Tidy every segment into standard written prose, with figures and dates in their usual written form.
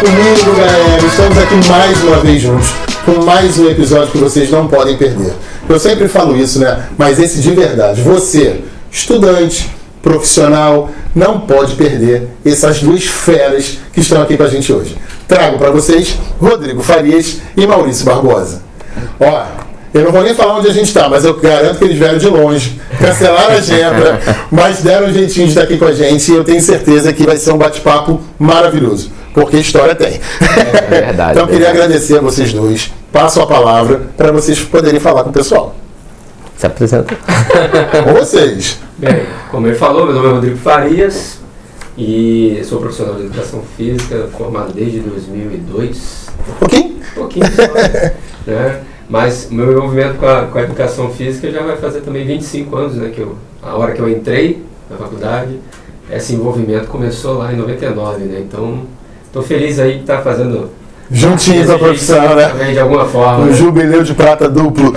comigo, galera. Estamos aqui mais uma vez juntos, com mais um episódio que vocês não podem perder. Eu sempre falo isso, né? Mas esse de verdade. Você, estudante, profissional, não pode perder essas duas feras que estão aqui com a gente hoje. Trago para vocês Rodrigo Farias e Maurício Barbosa. Ó, eu não vou nem falar onde a gente está, mas eu garanto que eles vieram de longe, cancelaram a agenda, mas deram um jeitinho de estar aqui com a gente e eu tenho certeza que vai ser um bate-papo maravilhoso, porque história tem. É verdade. Então eu queria agradecer a vocês dois. Passo a palavra para vocês poderem falar com o pessoal. Se apresenta. Com vocês. Bem, como ele falou, meu nome é Rodrigo Farias e sou profissional de educação física, formado desde 2002. Um pouquinho? Um pouquinho só, né? Mas o meu envolvimento com a educação física já vai fazer também 25 anos, né? A hora que eu entrei na faculdade, esse envolvimento começou lá em 99, né? Então, estou feliz aí que está fazendo... Juntinhos a profissão, né? Também, de alguma forma. Um jubileu de prata duplo.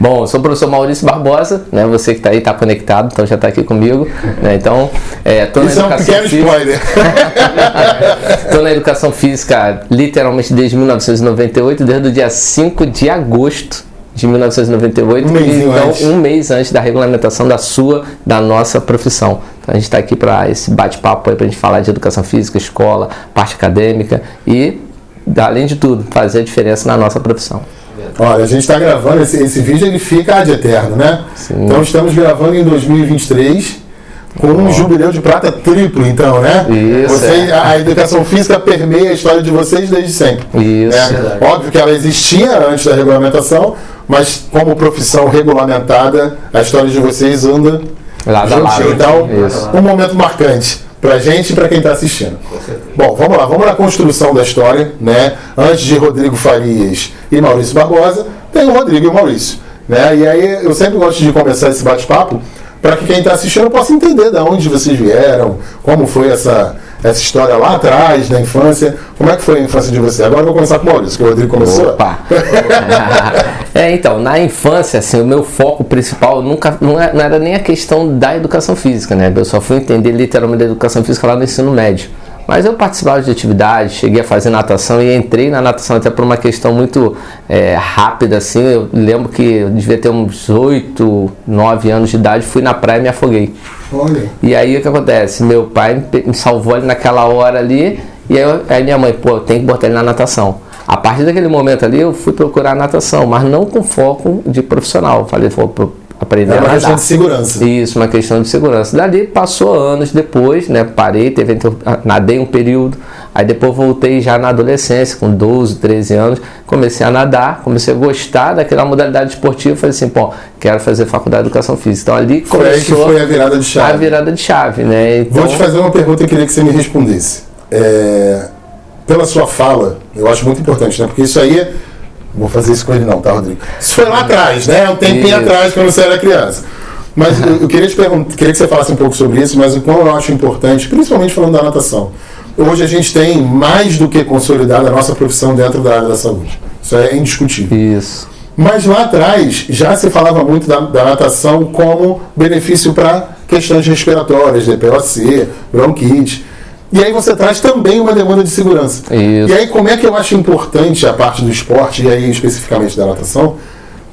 Bom, eu sou o professor Maurício Barbosa, né? Você que está aí, está conectado, então já está aqui comigo, né? Então, estou na Isso educação é um pequeno física. spoiler. Estou na educação física literalmente desde 1998, desde o dia 5 de agosto de 1998, um mês antes da regulamentação da nossa profissão. Então a gente está aqui para esse bate-papo aí, para a gente falar de educação física, escola, parte acadêmica e, além de tudo, fazer a diferença na nossa profissão. Olha, a gente está gravando, esse vídeo ele fica ad eterno, né? Sim. Então estamos gravando em 2023 com um jubileu de prata triplo, então, né? Isso. A educação física permeia a história de vocês desde sempre. Isso. Né? Óbvio que ela existia antes da regulamentação, mas como profissão regulamentada, a história de vocês anda Lado a lado. Então, Isso. um momento marcante pra gente e pra quem está assistindo. Bom, vamos na construção da história, né? Antes de Rodrigo Farias e Maurício Barbosa, tem o Rodrigo e o Maurício, né? E aí eu sempre gosto de começar esse bate-papo para que quem está assistindo possa entender de onde vocês vieram, como foi essa história lá atrás, na infância. Como é que foi a infância de você? Agora eu vou começar com o Maurício, que o Rodrigo começou. Opa! Então, na infância, assim, o meu foco principal não era nem a questão da educação física, né? Eu só fui entender literalmente a educação física lá no ensino médio. Mas eu participava de atividades, cheguei a fazer natação e entrei na natação até por uma questão muito rápida, assim. Eu lembro que eu devia ter uns 8, 9 anos de idade, fui na praia e me afoguei. Olha. E aí o que acontece? Meu pai me salvou ali naquela hora ali, e aí minha mãe, eu tenho que botar ele na natação. A partir daquele momento ali eu fui procurar natação, mas não com foco de profissional. Falei, aprender a nadar. É uma questão de segurança. Isso, uma questão de segurança. Dali passou anos depois, né? Parei, nadei um período, aí depois voltei já na adolescência, com 12, 13 anos, comecei a nadar, comecei a gostar daquela modalidade esportiva, falei assim, quero fazer faculdade de educação física. Então ali começou foi a virada de chave. A virada de chave, né? Então, vou te fazer uma pergunta e queria que você me respondesse. Pela sua fala, eu acho muito importante, né? Porque isso aí, vou fazer isso com ele não, tá, Rodrigo? Isso foi lá atrás, né? Um tempinho atrás, quando você era criança. Mas eu queria te perguntar, queria que você falasse um pouco sobre isso, mas o quão eu acho importante, principalmente falando da natação. Hoje a gente tem mais do que consolidado a nossa profissão dentro da área da saúde. Isso é indiscutível. isso. Mas lá atrás já se falava muito da natação como benefício para questões respiratórias, DPOC, bronquite. E aí você traz também uma demanda de segurança. Isso. E aí como é que eu acho importante a parte do esporte, e aí especificamente da natação,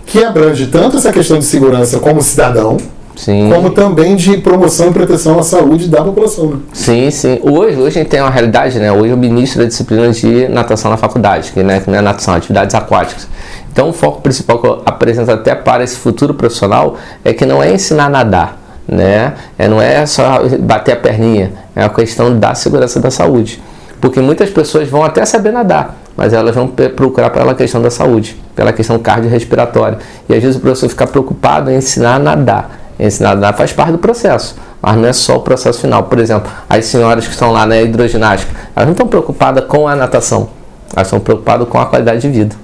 que abrange tanto essa questão de segurança como cidadão, Sim. como também de promoção e proteção à saúde da população. Né? Sim, sim. Hoje a gente tem uma realidade, né? Hoje eu ministro a disciplina de natação na faculdade, que não é natação, atividades aquáticas. Então o foco principal que eu apresento até para esse futuro profissional é que não é ensinar a nadar, né? Não é só bater a perninha, é a questão da segurança da saúde. Porque muitas pessoas vão até saber nadar, mas elas vão procurar pela questão da saúde, pela questão cardiorrespiratória. E às vezes o professor fica preocupado em ensinar a nadar. Ensinar a nadar faz parte do processo, mas não é só o processo final. Por exemplo, as senhoras que estão lá na hidroginástica, elas não estão preocupadas com a natação, elas estão preocupadas com a qualidade de vida.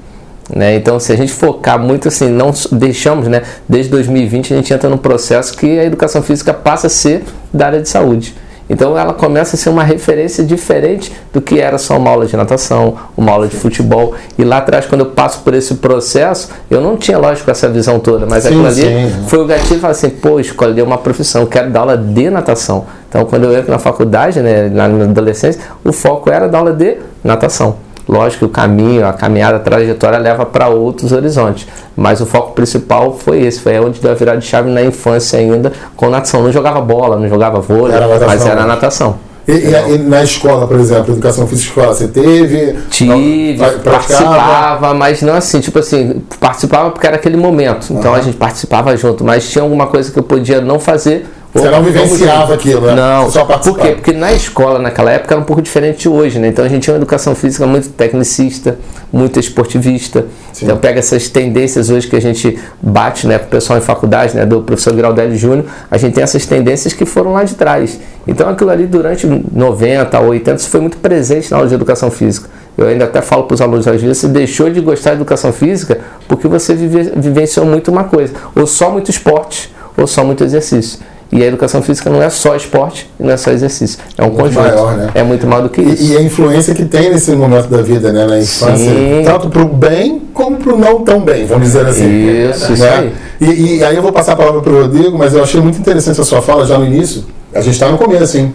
Né? Então, se a gente focar muito assim, não deixamos, né? Desde 2020 a gente entra num processo que a educação física passa a ser da área de saúde. Então ela começa a ser uma referência diferente do que era só uma aula de natação, uma aula de futebol. E lá atrás, quando eu passo por esse processo, eu não tinha, lógico, essa visão toda, mas aquilo ali foi o gatilho e falei assim, pô, escolhi uma profissão, quero dar aula de natação. Então quando eu entro na faculdade, né, na adolescência, o foco era dar aula de natação. Lógico que o caminho, a caminhada, a trajetória leva para outros horizontes, mas o foco principal foi esse, foi onde deu a virada de chave na infância ainda, com natação. Não jogava bola, não jogava vôlei, mas era natação. E na escola, por exemplo, educação física escola, você teve? Tive, participava, mas não assim, tipo assim, participava porque era aquele momento, então a gente participava junto, mas tinha alguma coisa que eu podia não fazer. Você não vivenciava aquilo, né? Não. Só por quê? Porque na escola, naquela época, era um pouco diferente de hoje, né? Então a gente tinha uma educação física muito tecnicista, muito esportivista. Sim. Então pega essas tendências hoje que a gente bate, né, com o pessoal em faculdade, né, do professor Giraldelli Júnior, a gente tem essas tendências que foram lá de trás. Então aquilo ali durante 90, 80, isso foi muito presente na aula de educação física. Eu ainda até falo para os alunos, às vezes, você deixou de gostar de educação física porque você vivenciou muito uma coisa, ou só muito esporte, ou só muito exercício. E a educação física não é só esporte e não é só exercício. É um conjunto. Maior, né? É muito maior do que isso. E a influência que tem nesse momento da vida, né? Na infância, sim, tanto para o bem como para o não tão bem, vamos dizer assim. Isso, né? Isso aí. E aí eu vou passar a palavra para o Rodrigo, mas eu achei muito interessante a sua fala já no início. A gente está no começo, hein?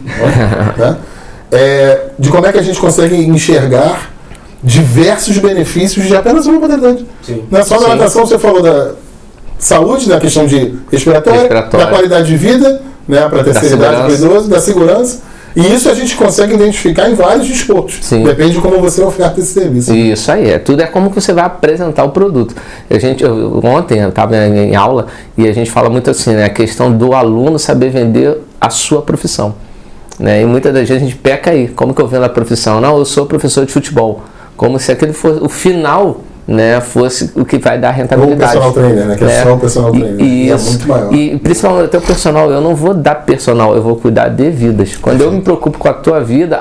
Né? De como é que a gente consegue enxergar diversos benefícios de apenas uma modalidade. Sim. Não é só na natação, você falou da saúde, da questão de respiratória, da qualidade de vida, né, para a terceira idade, para o idoso, da segurança. E isso a gente consegue identificar em vários desportos. Sim. Depende de como você oferta esse serviço. Isso aí, tudo é como que você vai apresentar o produto. Ontem eu estava em aula e a gente fala muito assim, né, a questão do aluno saber vender a sua profissão. Né, e muitas das vezes a gente peca aí. Como que eu vendo a profissão? Não, eu sou professor de futebol. Como se aquele fosse o final, né, fosse o que vai dar rentabilidade. Ou o personal trainer, né? Que é só o personal trainer. Isso. É muito maior. E principalmente até o personal, eu não vou dar personal, eu vou cuidar de vidas. Quando eu me preocupo com a tua vida,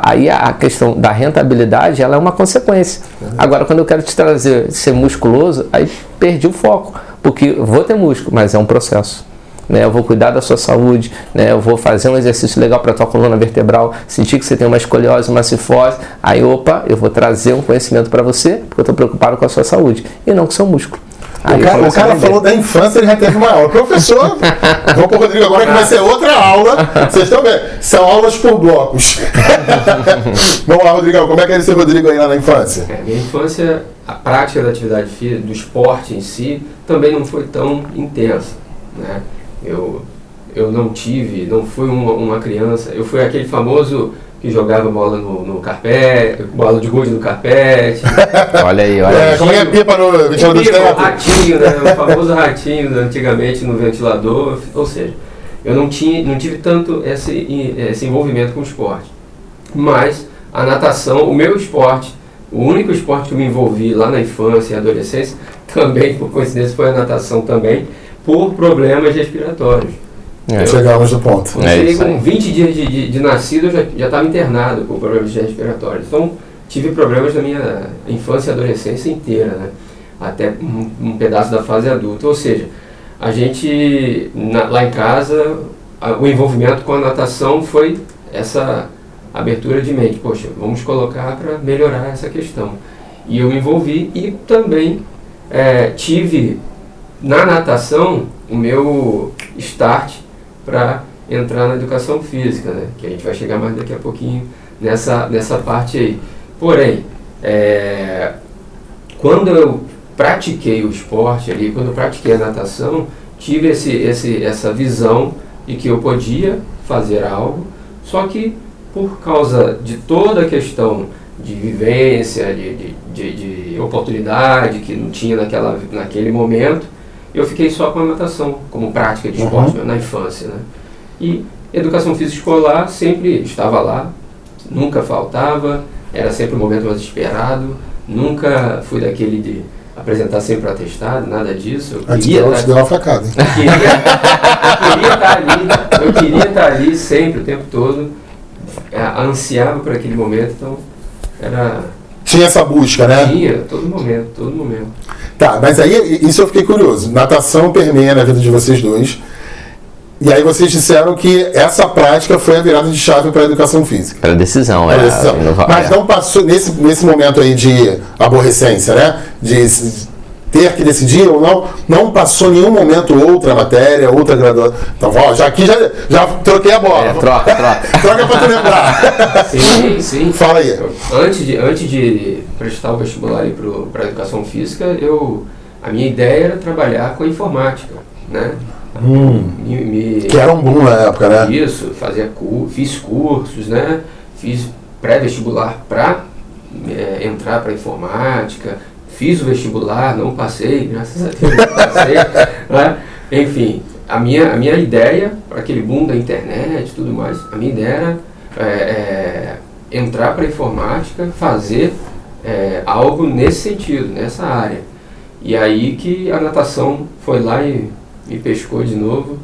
aí a questão da rentabilidade, ela é uma consequência. Agora, quando eu quero te trazer, ser musculoso, aí perdi o foco. Porque eu vou ter músculo, mas é um processo. Né, eu vou cuidar da sua saúde, né, eu vou fazer um exercício legal para a tua coluna vertebral, sentir que você tem uma escoliose, uma cifose, aí eu vou trazer um conhecimento para você, porque eu estou preocupado com a sua saúde e não com o seu músculo. Aí o cara falou da infância, ele já teve uma aula. Professor, vamos para o Rodrigo agora que vai ser outra aula. Vocês estão vendo? São aulas por blocos. Vamos lá, Rodrigão, como é que é esse Rodrigo aí lá na infância? Minha infância, a prática da atividade física, do esporte em si, também não foi tão intensa, né? Eu não fui uma criança, eu fui aquele famoso que jogava bola no carpete, bola de gude no carpete. Olha aí. Como é que é pipa no ventilador de teto? Ratinho, né? O famoso ratinho antigamente no ventilador. Ou seja, eu não tive tanto esse envolvimento com o esporte. Mas a natação, o meu esporte, o único esporte que eu me envolvi lá na infância e adolescência, também, por coincidência, foi a natação também, por problemas respiratórios. Chegamos no ponto. Eu cheguei com 20 dias de nascido, eu já estava internado por problemas respiratórios. Então, tive problemas na minha infância e adolescência inteira, né? Até um pedaço da fase adulta. Ou seja, a gente, lá em casa, o envolvimento com a natação foi essa abertura de mente. Poxa, vamos colocar para melhorar essa questão. E eu me envolvi e também tive na natação o meu start para entrar na educação física, né? Que a gente vai chegar mais daqui a pouquinho nessa parte aí. Porém, quando eu pratiquei o esporte ali, quando eu pratiquei a natação, tive essa visão de que eu podia fazer algo, só que por causa de toda a questão de vivência, de oportunidade que não tinha naquele momento, eu fiquei só com a natação, como prática de esporte na infância, né? E educação física escolar sempre estava lá, nunca faltava, era sempre o momento mais esperado, nunca fui daquele de apresentar sempre atestado, nada disso. Eu deu uma facada. Eu queria estar ali sempre, o tempo todo, ansiava por aquele momento, então era... Tinha essa busca, né? Tinha, todo momento. Tá, mas aí isso eu fiquei curioso. Natação permeia na vida de vocês dois. E aí vocês disseram que essa prática foi a virada de chave para a educação física. Para a decisão, Pra decisão. Mas é. não passou nesse momento aí de aborrecência, né? De ter que decidir ou não passou nenhum momento outra matéria, outra graduação. Então, ó, já troquei a bola. Troca. Troca para tu lembrar. Sim. Fala aí. Antes de prestar o vestibular para educação física, a minha ideia era trabalhar com a informática, né? Que era um boom na época, né? Isso, fiz cursos, né? Fiz pré-vestibular para entrar para informática, fiz o vestibular, não passei, graças a Deus não passei, né? Enfim, a minha ideia, para aquele boom da internet e tudo mais, a minha ideia era entrar para informática, fazer algo nesse sentido, nessa área. E aí que a natação foi lá e me pescou de novo.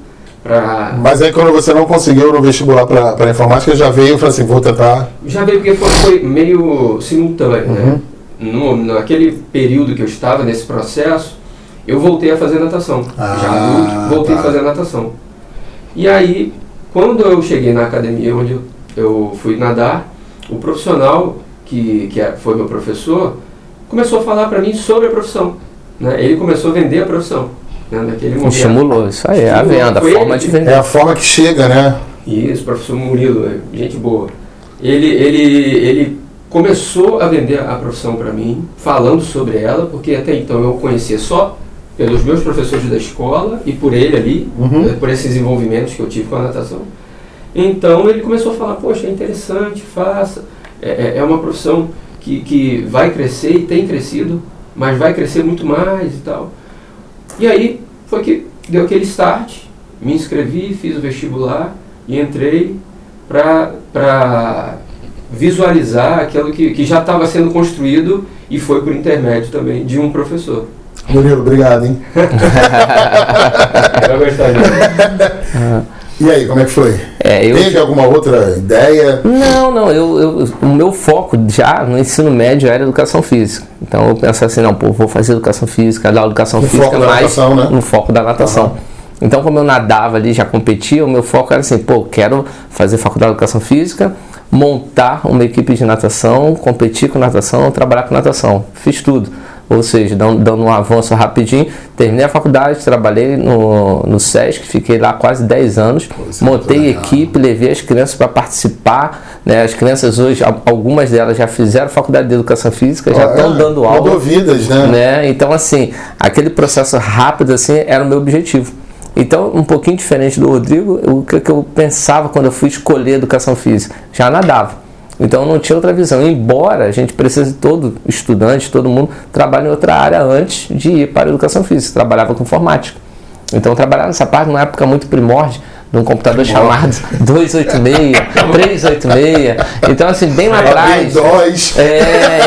Mas aí quando você não conseguiu no vestibular para informática, já veio e falou assim, vou tentar... Já veio porque foi meio simultâneo, né? Naquele período que eu estava nesse processo, eu voltei a fazer natação. Já adulto, voltei a fazer natação. E aí, quando eu cheguei na academia onde eu fui nadar, o profissional, que foi meu professor, começou a falar para mim sobre a profissão, né? Ele começou a vender a profissão, né? Naquele momento. Estimulou, isso aí, a venda, a forma de vender. É a forma que chega, né? Isso, professor Murilo, gente boa. Ele começou a vender a profissão para mim, falando sobre ela, porque até então eu conhecia só pelos meus professores da escola e por ele ali, por esses desenvolvimentos que eu tive com a natação. Então ele começou a falar, poxa, é interessante, faça, é uma profissão que vai crescer e tem crescido, mas vai crescer muito mais e tal. E aí foi que deu aquele start, me inscrevi, fiz o vestibular e entrei para visualizar aquilo que já estava sendo construído e foi por intermédio também de um professor. Murilo, obrigado, hein? Vai gostar, né? E aí, como é que foi? Teve alguma outra ideia? Não, o meu foco já no ensino médio era educação física. Então eu pensei assim, vou fazer educação física, dar educação física mais no foco da natação. Então como eu nadava ali, já competia, o meu foco era assim, quero fazer faculdade de educação física, montar uma equipe de natação, competir com natação, trabalhar com natação. Fiz tudo. Ou seja, dando um avanço rapidinho, terminei a faculdade, trabalhei no SESC, fiquei lá quase 10 anos, montei equipe, levei as crianças para participar, né? As crianças hoje, algumas delas já fizeram faculdade de educação física, já estão dando aula. Mudou vidas, né? Então assim, aquele processo rápido assim, era o meu objetivo. Então, um pouquinho diferente do Rodrigo, o que eu pensava quando eu fui escolher educação física? Já nadava. Então não tinha outra visão, embora a gente precise, todo estudante, todo mundo trabalhe em outra área antes de ir para a educação física. Trabalhava com informática. Então trabalhava nessa parte numa época muito primórdia, de um computador chamado 286, 386. Então assim, bem lá atrás,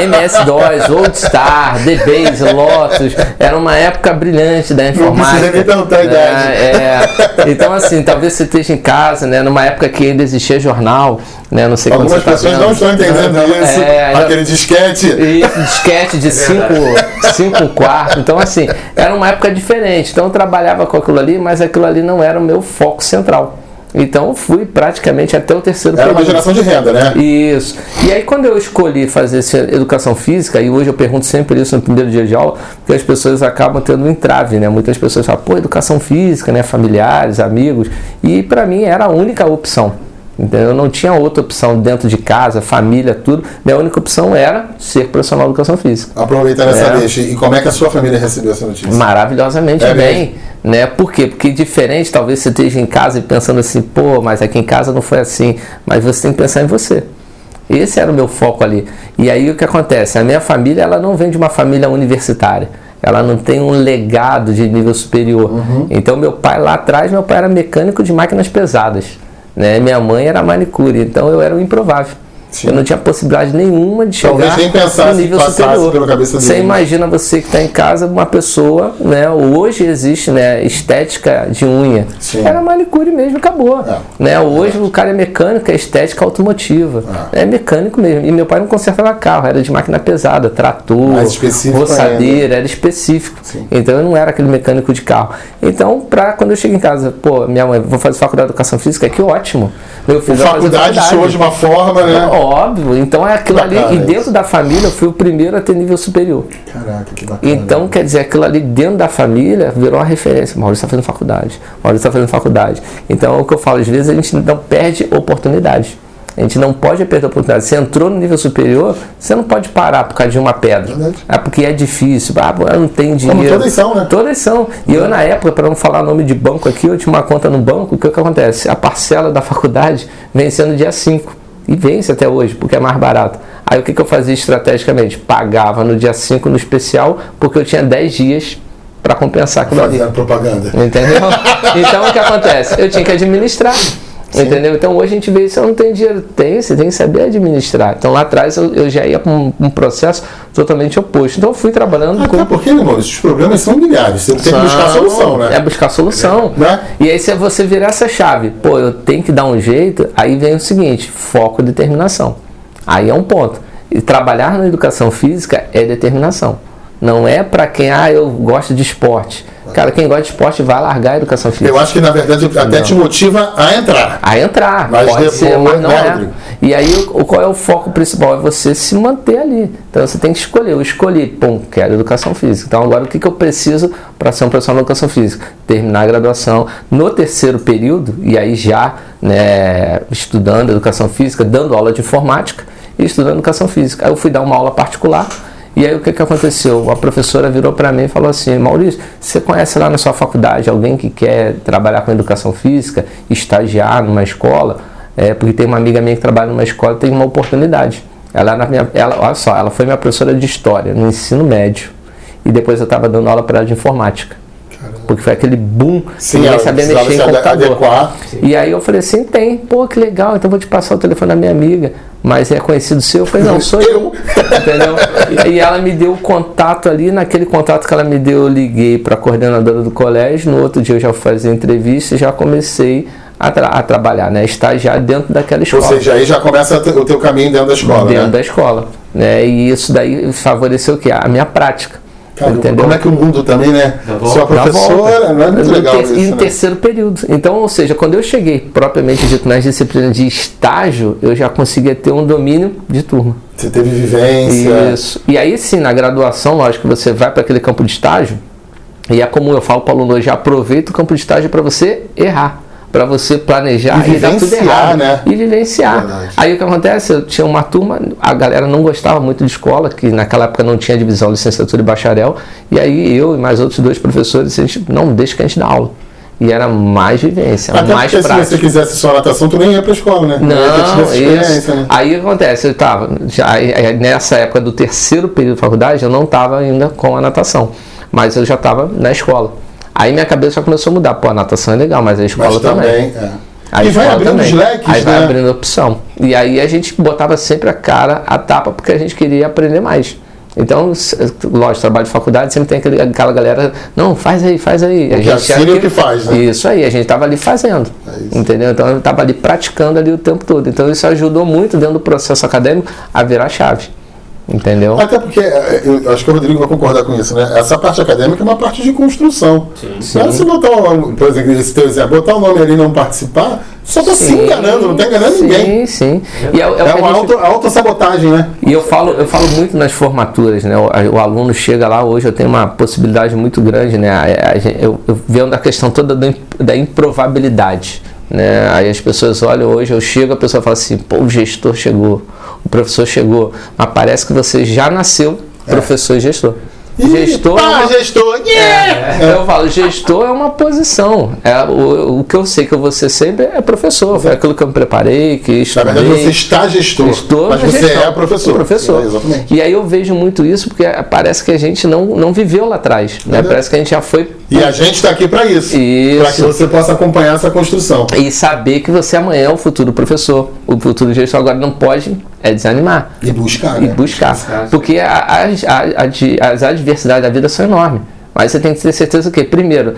MS-DOS, Oldstar, DBase, Lotus, era uma época brilhante da informática. Não precisa nem perguntar a idade. Então assim, talvez você esteja em casa, né, numa época que ainda existia jornal, né, não sei quando algumas pessoas não estão entendendo isso, aquele disquete. Isso, disquete de 5 quartos. Então assim, era uma época diferente. Então eu trabalhava com aquilo ali, mas aquilo ali não era o meu foco central. Então fui praticamente até o terceiro período. Era uma geração de renda, né? Isso. E aí quando eu escolhi fazer educação física, e hoje eu pergunto sempre isso no primeiro dia de aula, porque as pessoas acabam tendo um entrave, né? Muitas pessoas falam, educação física, né? Familiares, amigos. E para mim era a única opção. Então eu não tinha outra opção dentro de casa, família, tudo. Minha única opção era ser profissional de educação física. Aproveitando essa deixa, e como é que a sua família recebeu essa notícia? Maravilhosamente bem, né? Por quê? Porque diferente, talvez você esteja em casa e pensando assim, mas aqui em casa não foi assim. Mas você tem que pensar em você. Esse era o meu foco ali. E aí o que acontece? A minha família, ela não vem de uma família universitária. Ela não tem um legado de nível superior. Então meu pai lá atrás, era mecânico de máquinas pesadas. Né? Minha mãe era manicure, então eu era o improvável. Sim. Eu não tinha possibilidade nenhuma de chegar Talvez nem pensasse, no nível passasse superior. pela cabeça Você dele. imagina você que está em casa, uma pessoa, né? Hoje existe, né, estética de unha. Sim. Era manicure mesmo, acabou. Né? Hoje o cara é mecânico, é estética automotiva. É mecânico mesmo. E meu pai não consertava carro, era de máquina pesada, trator, Mais específico roçadeira, era específico. Sim. Então eu não era aquele mecânico de carro. Então, quando eu chego em casa, pô, minha mãe, vou fazer faculdade de educação física, que ótimo. Meu filho vai fazer Faculdade soa de uma forma, né? Óbvio, então é aquilo Bacana ali, e isso. dentro da família eu fui o primeiro a ter nível superior. Caraca, que bacana. Então, quer dizer, aquilo ali dentro da família virou uma referência. Maurício está fazendo faculdade, Maurício está fazendo faculdade. Então, é o que eu falo, às vezes a gente não perde oportunidade. A gente não pode perder a oportunidade. Você entrou no nível superior, você não pode parar por causa de uma pedra. Verdade. Porque é difícil, eu não tenho dinheiro. Como todas são, né? Todas são. E eu, na época, para não falar nome de banco aqui, eu tinha uma conta no banco, o que acontece? A parcela da faculdade vencia no dia 5. E vence até hoje, porque é mais barato. Aí o que eu fazia estrategicamente? Pagava no dia 5 no especial, porque eu tinha 10 dias para compensar aquilo ali. Fazendo propaganda. Entendeu? Então o que acontece? Eu tinha que administrar. Sim. Entendeu? Então hoje a gente vê isso, eu não tenho dinheiro. Você tem que saber administrar. Então lá atrás eu já ia para um processo totalmente oposto. Então eu fui trabalhando Até porque, né, Maurício, os problemas são milhares. Você tem que buscar solução, né? É buscar solução. Né? E aí se você virar essa chave, pô, eu tenho que dar um jeito, aí vem o seguinte, foco e determinação. Aí é um ponto. E trabalhar na educação física é determinação. Não é para quem, eu gosto de esporte. Cara, quem gosta de esporte vai largar a educação física. Eu acho que, na verdade, até te motiva a entrar. A entrar, Mas pode depois, ser, mas não né, é. Rodrigo? E aí, qual é o foco principal? É você se manter ali. Então, você tem que escolher. Eu escolhi, quero educação física. Então, agora, o que eu preciso para ser um profissional de educação física? Terminar a graduação no terceiro período, e aí já, né, estudando educação física, dando aula de informática e estudando educação física. Aí eu fui dar uma aula particular. E aí o que aconteceu? A professora virou para mim e falou assim, Maurício, você conhece lá na sua faculdade alguém que quer trabalhar com educação física, estagiar numa escola? Porque tem uma amiga minha que trabalha numa escola e tem uma oportunidade. Olha só, ela foi minha professora de história no ensino médio. E depois eu estava dando aula para ela de informática. Caramba. Porque foi aquele boom, sim, ninguém sabia mexer em computador. Sim. E aí eu falei assim, tem, que legal, então vou te passar o telefone da minha amiga. Mas é conhecido seu? Eu falei, não, sou eu. Entendeu? E ela me deu o contato ali, naquele contato que ela me deu, eu liguei para a coordenadora do colégio, no outro dia eu já fui fazer entrevista e já comecei a trabalhar, né? Estagiar dentro daquela escola. Ou seja, aí já começa o teu caminho dentro da escola, dentro né? da escola. Né? E isso daí favoreceu o quê? A minha prática. Caramba, entendeu? como é que o mundo também, né? Sua professora, não é muito legal isso, em né? terceiro período. Então, ou seja, quando eu cheguei propriamente dito nas disciplinas de estágio, eu já conseguia ter um domínio de turma. Você teve vivência. Isso. E aí sim, na graduação, lógico que você vai para aquele campo de estágio, e é como eu falo para o aluno hoje, aproveita o campo de estágio para você errar. Para você planejar e dar tudo errado, né? E vivenciar. Verdade. Aí o que acontece? Eu tinha uma turma, a galera não gostava muito de escola, que naquela época não tinha divisão licenciatura e bacharel, e aí eu e mais outros 2 professores, a gente não deixa que a gente dá aula. E era mais vivência, Até mais porque prática. se você quisesse só natação, tu nem ia pra escola, né? Não, isso. Né? Aí o que acontece? Eu estava, nessa época do terceiro período de faculdade, eu não estava ainda com a natação, mas eu já estava na escola. Aí minha cabeça já começou a mudar. Pô, a natação é legal, mas a escola também. E vai abrindo os leques, aí né? vai abrindo opção. E aí a gente botava sempre a cara, a tapa, porque a gente queria aprender mais. Então, lógico, trabalho de faculdade, sempre tem aquela galera, não, faz aí. A gente é o que faz, né? Isso aí, a gente estava ali fazendo. Entendeu? Então eu estava ali praticando ali o tempo todo. Então isso ajudou muito dentro do processo acadêmico a virar a chave. Entendeu? Até porque, eu acho que o Rodrigo vai concordar com isso, né? Essa parte acadêmica é uma parte de construção. Sim. Não é você botar, por exemplo, esse teu exemplo, botar o nome ali e não participar, só está se enganando, não está enganando ninguém. Sim. E é uma autossabotagem, né? E eu falo muito nas formaturas, né? O aluno chega lá, hoje eu tenho uma possibilidade muito grande, né? Eu venho da questão toda da improvabilidade. Né? Aí as pessoas olham, hoje eu chego, a pessoa fala assim, pô, o gestor chegou, o professor chegou, mas parece que você já nasceu professor e gestor. Gestor. Gestor! Eu falo, gestor é uma posição. O que eu sei que eu vou ser sempre é professor. Foi aquilo que eu me preparei, que estudei. Na verdade, você está gestor, mas você é professor. Exatamente. E aí eu vejo muito isso porque parece que a gente não viveu lá atrás. Né? Parece que a gente já foi. E a gente está aqui para isso. Para que você possa acompanhar essa construção. E saber que você amanhã é o futuro professor, o futuro gestor. Agora não pode desanimar. E buscar, né? Porque as adversidades da vida são enormes. Mas você tem que ter certeza que, primeiro,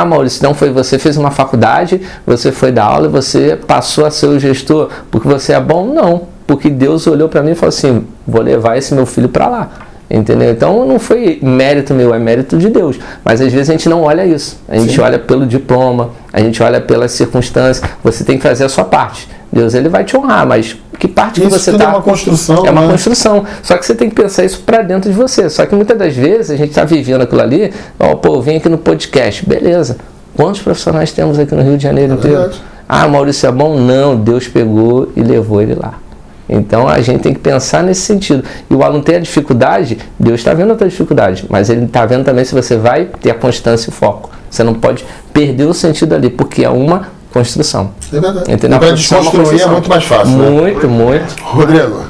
Maurício, não foi você, fez uma faculdade, você foi dar aula e você passou a ser o gestor porque você é bom? Não. Porque Deus olhou para mim e falou assim, vou levar esse meu filho para lá. Entendeu? Então não foi mérito meu, é mérito de Deus. Mas às vezes a gente não olha isso. A gente olha pelo diploma, a gente olha pelas circunstâncias. Você tem que fazer a sua parte. Deus ele vai te honrar, mas que parte isso que você está... é uma construção. É uma construção. Só que você tem que pensar isso para dentro de você. Só que muitas das vezes a gente está vivendo aquilo ali, eu vim aqui no podcast, beleza. Quantos profissionais temos aqui no Rio de Janeiro inteiro? Maurício é bom? Não, Deus pegou e levou ele lá. Então a gente tem que pensar nesse sentido. E o aluno tem a dificuldade, Deus está vendo a tua dificuldade, mas ele está vendo também se você vai ter a constância e o foco. Você não pode perder o sentido ali, porque é uma construção. É verdade. Entendeu? Para desconstruir é muito mais fácil. Muito, né? muito. Rodrigo,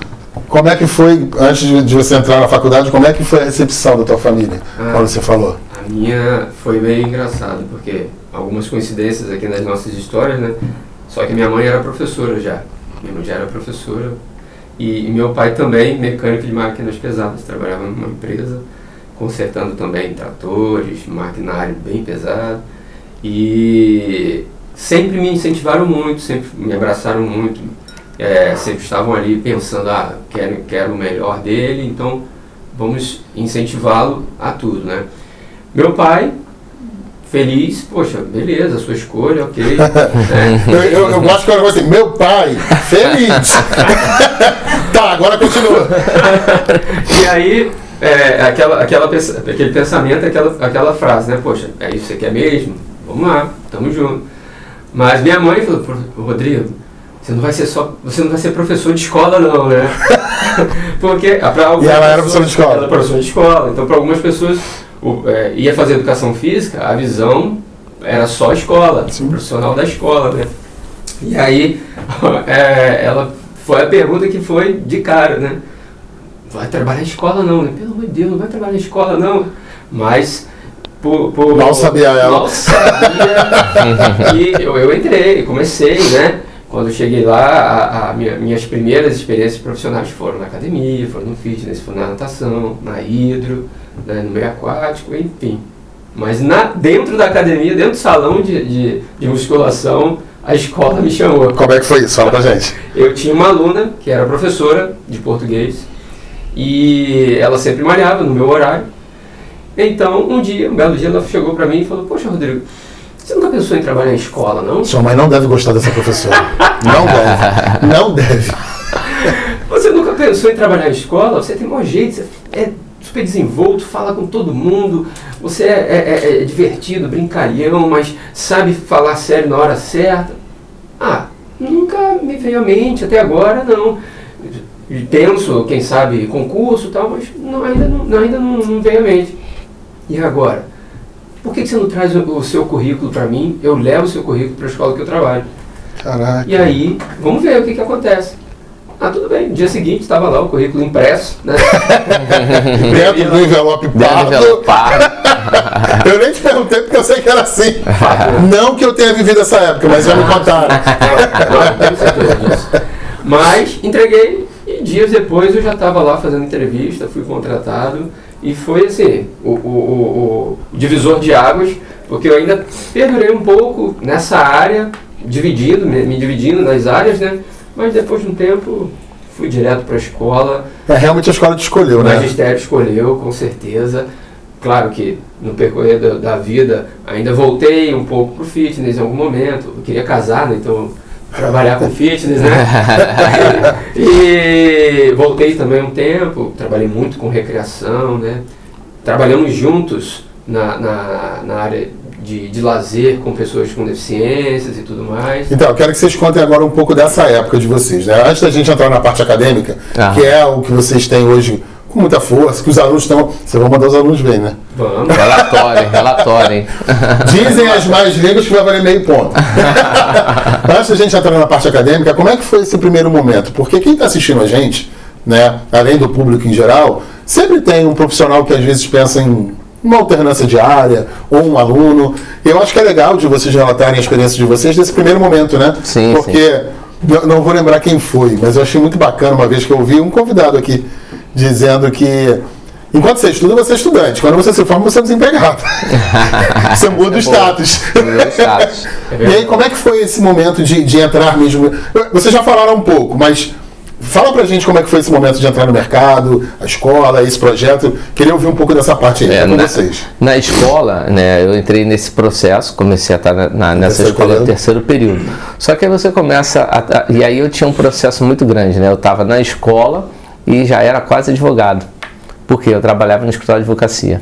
como é que foi, antes de você entrar na faculdade, como é que foi a recepção da tua família, quando você falou? A minha foi meio engraçado, porque algumas coincidências aqui nas nossas histórias, né? Só que minha mãe era professora já. Minha mãe já era professora. E meu pai também, mecânico de máquinas pesadas, trabalhava numa empresa, consertando também tratores, maquinário bem pesado. E sempre me incentivaram muito, sempre me abraçaram muito, sempre estavam ali pensando, quero o melhor dele, então vamos incentivá-lo a tudo, né? Meu pai, feliz, poxa, beleza, sua escolha, ok. Eu gosto que eu assim, meu pai, feliz. Tá, agora continua. E aí, aquele pensamento, aquela frase, né? Poxa, é isso que você quer mesmo? Vamos lá, tamo junto. Mas minha mãe falou, Rodrigo, você não vai ser professor de escola não, né? Porque para algumas e ela era professora de escola. Ela era professora de escola, então para algumas pessoas ia fazer educação física, a visão era só escola, profissional da escola, né? E aí ela foi a pergunta que foi de cara, né? Vai trabalhar em escola não, né? Pelo amor de Deus, não vai trabalhar em escola não. Mas mal sabia ela. Mal sabia. E eu entrei, comecei, né? Quando eu cheguei lá, minhas primeiras experiências profissionais foram na academia, foram no fitness, foram na natação, na hidro, né, no meio aquático, enfim. Mas dentro da academia, dentro do salão de musculação, a escola me chamou. Como é que foi isso? Fala pra gente. Eu tinha uma aluna que era professora de português e ela sempre malhava no meu horário. Então, um belo dia, ela chegou pra mim e falou, poxa, Rodrigo, você nunca pensou em trabalhar em escola, não? Sua mãe não deve gostar dessa professora. Não deve. Não deve. Você nunca pensou em trabalhar em escola? Você tem maior jeito, você é super desenvolto, fala com todo mundo, você é divertido, brincalhão, mas sabe falar sério na hora certa. Nunca me veio à mente, até agora não. Penso, quem sabe, concurso e tal, mas ainda não veio à mente. E agora? Por que você não traz o seu currículo para mim? Eu levo o seu currículo para a escola que eu trabalho. Caraca. E aí, vamos ver o que acontece. Tudo bem. No dia seguinte, estava lá o currículo impresso, né? Dentro do envelope pardo. Eu nem te perguntei porque eu sei que era assim. Não que eu tenha vivido essa época, mas já me contaram. Não tenho certeza disso. Mas entreguei e dias depois eu já estava lá fazendo entrevista, fui contratado. E foi assim, o divisor de águas, porque eu ainda perdurei um pouco nessa área, me dividindo nas áreas, né? Mas depois de um tempo, fui direto para a escola. Realmente a escola te escolheu, né? O magistério escolheu, com certeza. Claro que no percorrer da vida, ainda voltei um pouco para o fitness em algum momento. Eu queria casar, né? Então, trabalhar com fitness, né? E voltei também um tempo, trabalhei muito com recreação, né? Trabalhamos juntos na área de lazer com pessoas com deficiências e tudo mais. Então, eu quero que vocês contem agora um pouco dessa época de vocês, né? Antes da gente entrar na parte acadêmica, que é o que vocês têm hoje com muita força, que os alunos estão... Vocês vão mandar os alunos ver, né? Vamos. Relatório, hein? Dizem as mais línguas que vai valer meio ponto. Antes da gente entrar na parte acadêmica, como é que foi esse primeiro momento? Porque quem está assistindo a gente, né, além do público em geral, sempre tem um profissional que às vezes pensa em uma alternância diária, ou um aluno. Eu acho que é legal de vocês relatarem a experiência de vocês desse primeiro momento, né? Sim, porque, eu não vou lembrar quem foi, mas eu achei muito bacana uma vez que eu ouvi um convidado aqui dizendo que enquanto você estuda, você é estudante. Quando você se forma, você é desempregado. Você muda o status. E aí, como é que foi esse momento de entrar mesmo? Vocês já falaram um pouco, mas fala pra gente como é que foi esse momento de entrar no mercado, a escola, esse projeto. Queria ouvir um pouco dessa parte aí com vocês. Na escola, né, eu entrei nesse processo, comecei a estar nessa escola no terceiro período. Só que aí você começa e aí eu tinha um processo muito grande, né? Eu estava na escola e já era quase advogado. Porque eu trabalhava no escritório de advocacia.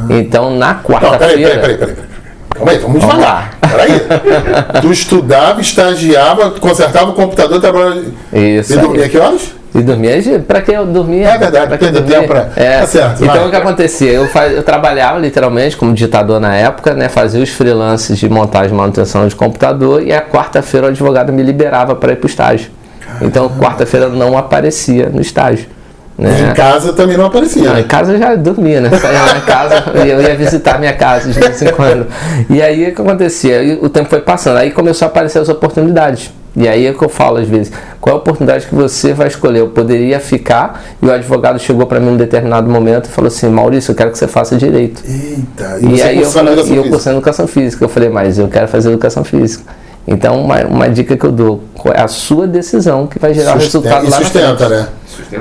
Então, na quarta-feira... Peraí. Calma aí, vamos devagar. Peraí. Tu estudava, estagiava, consertava o computador, trabalhava... Isso. E dormia que horas? E dormia? Pra que eu dormia? É verdade, perder tempo pra... Tá certo. Então, o que acontecia? Eu trabalhava, literalmente, como digitador na época, né? Fazia os freelances de montagem e manutenção de computador e a quarta-feira o advogado me liberava para ir pro estágio. Então, quarta-feira não aparecia no estágio. Né? Em casa também não aparecia. Não, em casa eu já dormia, né? Saía na casa e eu ia visitar minha casa de vez em quando. E aí o que acontecia? E o tempo foi passando, aí começou a aparecer as oportunidades. E aí é que eu falo às vezes, qual é a oportunidade que você vai escolher? Eu poderia ficar, e o advogado chegou para mim num determinado momento e falou assim: Maurício, eu quero que você faça direito. Eita, e aí eu cursando educação física. Eu falei, mas eu quero fazer educação física. Então, uma dica que eu dou, é a sua decisão que vai gerar o resultado lá na frente. Né?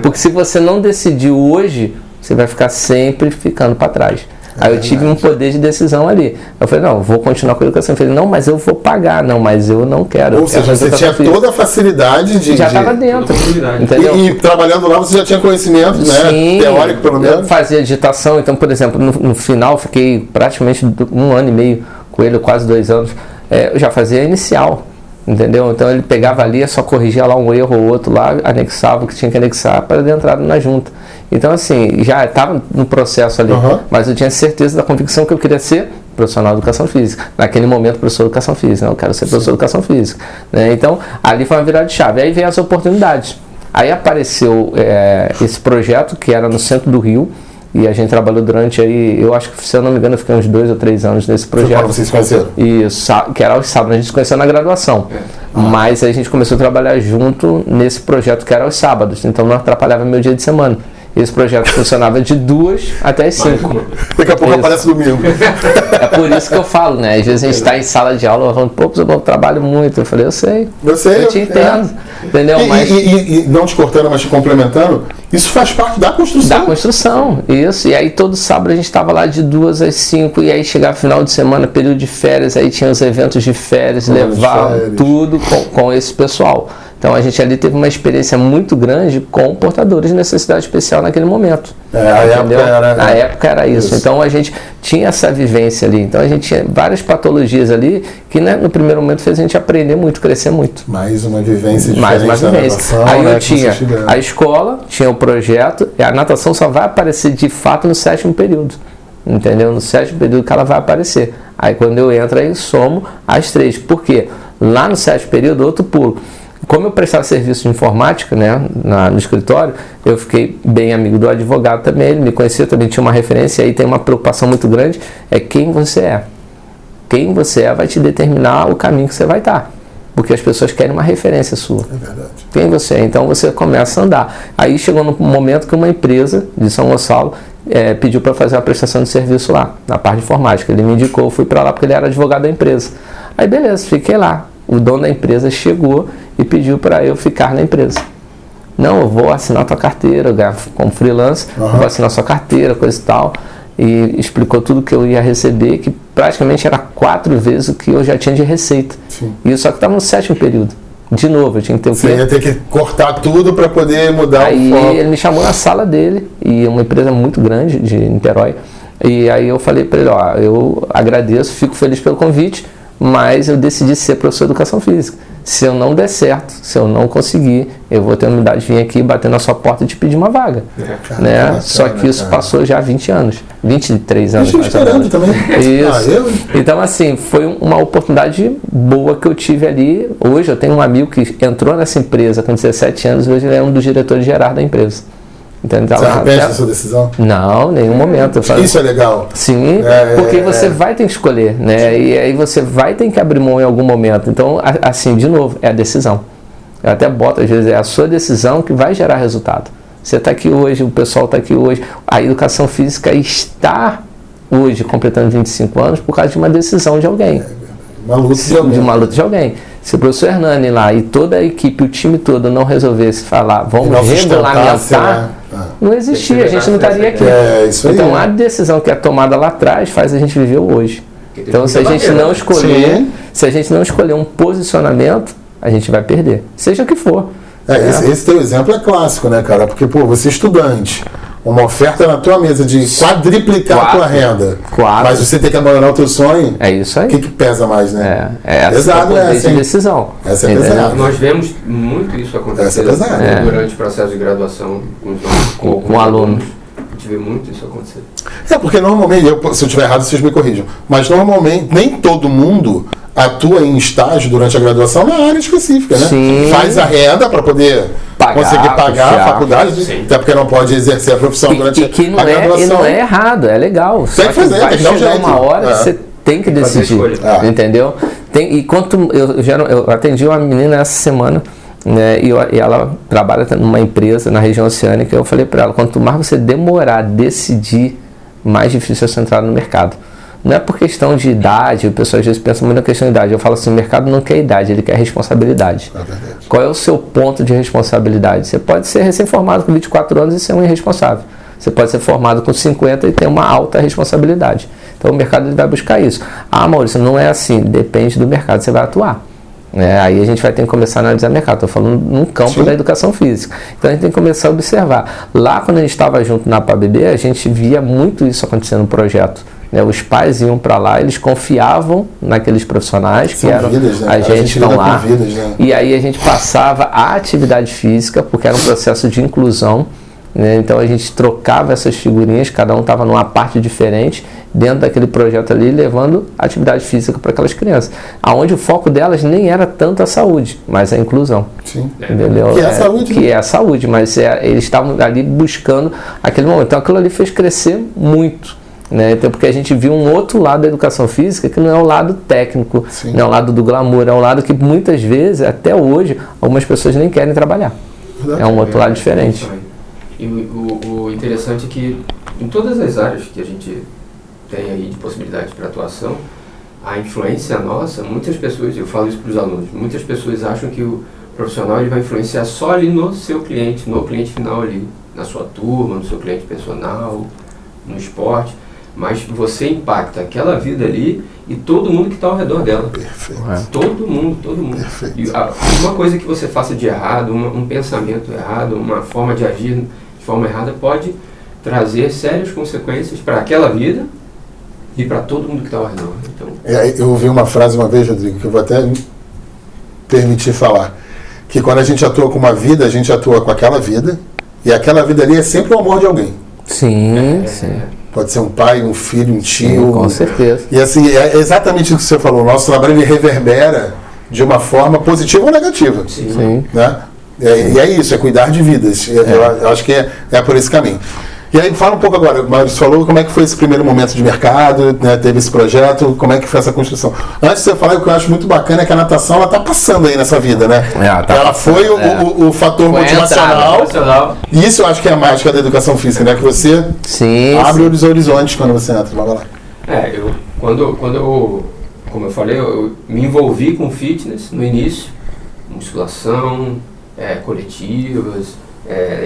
Porque se você não decidir hoje, você vai ficar sempre ficando para trás. Aí eu tive um poder de decisão ali. Eu falei, não, vou continuar com a educação. Eu falei, não, mas eu vou pagar. Não, mas eu não quero. Ou seja, você tinha toda a facilidade de... Já estava dentro. Entendeu? E trabalhando lá você já tinha conhecimento, né? Sim, teórico pelo menos. Eu fazia digitação. Então, por exemplo, no final, fiquei praticamente 1 ano e meio com ele, quase 2 anos. Eu já fazia inicial. Entendeu? Então ele pegava ali, só corrigia lá um erro ou outro lá, anexava o que tinha que anexar para dar entrada na junta. Então assim, já estava no processo ali, mas eu tinha certeza da convicção que eu queria ser profissional de educação física. Naquele momento, professor de educação física. Eu quero ser professor de educação física. Né? Então ali foi uma virada de chave. Aí veio as oportunidades. Aí apareceu esse projeto que era no centro do Rio. E a gente trabalhou durante aí, eu acho que, se eu não me engano, eu fiquei uns 2 ou 3 anos nesse projeto. Quando vocês se conheceram? Isso, que era aos sábados, a gente se conheceu na graduação. Mas a gente começou a trabalhar junto nesse projeto que era aos sábados, então não atrapalhava meu dia de semana. Esse projeto funcionava de 2 até as 5. Daqui a pouco aparece domingo. É por isso que eu falo, né? Às vezes a gente está em sala de aula falando, pô, eu trabalho muito. Eu falei, eu sei. Eu te entendo. Entendeu? E não te cortando, mas te complementando, isso faz parte da construção. Da construção, isso. E aí todo sábado a gente estava lá de 2 às 5, e aí chegava final de semana, período de férias, aí tinha os eventos de férias, levar tudo com esse pessoal. Então a gente ali teve uma experiência muito grande com portadores de necessidade especial naquele momento. Na época era isso. Então a gente tinha essa vivência ali. Então a gente tinha várias patologias ali que, né, no primeiro momento fez a gente aprender muito, crescer muito. Mais uma vivência diferente. Mais uma vivência. Natação, aí eu tinha a escola, tinha o projeto, e a natação só vai aparecer de fato no 7º período. Entendeu? No 7º período que ela vai aparecer. Aí quando eu entro aí somo as 3. Por quê? Lá no 7º período, outro pulo. Como eu prestava serviço de informática, né, no escritório, eu fiquei bem amigo do advogado também, ele me conhecia, também tinha uma referência, e aí tem uma preocupação muito grande, é quem você é. Quem você é vai te determinar o caminho que você vai estar, porque as pessoas querem uma referência sua. É verdade. Quem você é, então você começa a andar. Aí chegou no momento que uma empresa de São Gonçalo pediu para fazer uma prestação de serviço lá, na parte de informática. Ele me indicou, eu fui para lá porque ele era advogado da empresa. Aí beleza, fiquei lá. O dono da empresa chegou e pediu para eu ficar na empresa. Não, eu vou assinar tua carteira, como freelance, eu vou assinar sua carteira, coisa e tal. E explicou tudo que eu ia receber, que praticamente era 4 vezes o que eu já tinha de receita. Sim. E isso só que estava no 7º período. De novo, eu tinha que ter o Você ia ter que cortar tudo para poder mudar o foco. Aí ele me chamou na sala dele, e uma empresa muito grande de Niterói. E aí eu falei para ele, ó, eu agradeço, fico feliz pelo convite, mas eu decidi ser professor de educação física. Se eu não der certo, se eu não conseguir, eu vou ter a humildade de vir aqui, bater na sua porta e te pedir uma vaga. Né? Bacana, só que isso passou já há 20 anos, 23 anos. Mais esperando também. Isso. Então, assim, foi uma oportunidade boa que eu tive ali. Hoje eu tenho um amigo que entrou nessa empresa com 17 anos, hoje ele é um dos diretores gerais da empresa. Então, você arrepende da sua decisão? Não, nenhum momento. Isso é legal. Sim, porque você vai ter que escolher, né? E aí você vai ter que abrir mão em algum momento. Então, assim, de novo, é a decisão. Eu até boto, às vezes, é a sua decisão que vai gerar resultado. Você está aqui hoje, o pessoal está aqui hoje. A educação física está hoje completando 25 anos por causa de uma decisão de alguém. Uma luta de alguém. De uma luta de alguém. Se o professor Hernani lá e toda a equipe, o time todo não resolvesse falar, vamos regulamentar, não existia, a gente não estaria aqui. Isso aí. Então a decisão que é tomada lá atrás faz a gente viver hoje. Então se a gente não escolher, se a gente não escolher um posicionamento, a gente vai perder, seja o que for. Esse teu exemplo é clássico, né, cara? Porque, pô, você é estudante, uma oferta na tua mesa de quadriplicar a tua renda, mas você tem que abandonar o teu sonho. É isso aí. O que pesa mais, né? Pesado essa decisão. Essa é pesada. Nós vemos muito isso acontecer durante o processo de graduação com alunos. A gente vê muito isso acontecer. Porque normalmente, se eu estiver errado, vocês me corrijam, mas normalmente nem todo mundo atua em estágio durante a graduação na área específica, né? Sim. Faz a renda para poder conseguir pagar a faculdade, até porque não pode exercer a profissão durante a graduação. E não é errado, é legal. Tem que fazer, vai tem que dar um chegar jeito. uma hora que você tem que decidir, entendeu? E quanto eu atendi uma menina essa semana, né, e ela trabalha numa empresa na região oceânica. Eu falei para ela, quanto mais você demorar a decidir, mais difícil é você entrar no mercado. Não é por questão de idade, o pessoal às vezes pensa muito na questão de idade. Eu falo assim, o mercado não quer idade, ele quer responsabilidade. Qual é o seu ponto de responsabilidade? Você pode ser recém-formado com 24 anos e ser um irresponsável. Você pode ser formado com 50 e ter uma alta responsabilidade. Então o mercado ele vai buscar isso. Maurício, não é assim, depende do mercado, você vai atuar. Aí a gente vai ter que começar a analisar o mercado. Estou falando num campo da educação física. Então a gente tem que começar a observar. Lá quando a gente estava junto na PABB, a gente via muito isso acontecendo no projeto. Os pais iam para lá, eles confiavam naqueles profissionais que eram a gente estão lá, e aí a gente passava a atividade física, porque era um processo de inclusão, né? Então a gente trocava essas figurinhas, cada um estava numa parte diferente dentro daquele projeto ali, levando atividade física para aquelas crianças, aonde o foco delas nem era tanto a saúde, mas a inclusão. Entendeu? Que é a saúde, que é a saúde, mas eles estavam ali buscando aquele momento. Então aquilo ali fez crescer muito. Então, porque a gente viu um outro lado da educação física que não é o lado técnico, não é o lado do glamour, é um lado que muitas vezes, até hoje, algumas pessoas nem querem trabalhar. É um outro lado diferente. E o interessante é que em todas as áreas que a gente tem aí de possibilidade para atuação, a influência nossa, muitas pessoas, eu falo isso para os alunos, muitas pessoas acham que o profissional ele vai influenciar só ali no seu cliente, no cliente final ali, na sua turma, no seu cliente personal, no esporte. Mas você impacta aquela vida ali e todo mundo que está ao redor dela. Perfeito. Todo mundo. Perfeito. E uma coisa que você faça de errado, um pensamento errado, uma forma de agir de forma errada pode trazer sérias consequências para aquela vida e para todo mundo que está ao redor. Então, eu ouvi uma frase uma vez, Rodrigo, que eu vou até me permitir falar, que quando a gente atua com uma vida, a gente atua com aquela vida, e aquela vida ali é sempre o amor de alguém. Sim. Pode ser um pai, um filho, um tio. Sim, com certeza. E assim, é exatamente o que você falou. O nosso trabalho ele reverbera de uma forma positiva ou negativa. Sim. Né? E é isso, é cuidar de vidas. Eu acho que é por esse caminho. E aí, fala um pouco agora, o Maurício falou como é que foi esse primeiro momento de mercado, né? Teve esse projeto, como é que foi essa construção. Antes de você falar, o que eu acho muito bacana é que a natação, ela está passando aí nessa vida, né? Ela foi o fator motivacional. E isso eu acho que é a mágica da educação física, né? Que você abre os horizontes quando você entra. Vai lá. Quando eu, como eu falei, eu me envolvi com fitness no início, musculação, coletivas,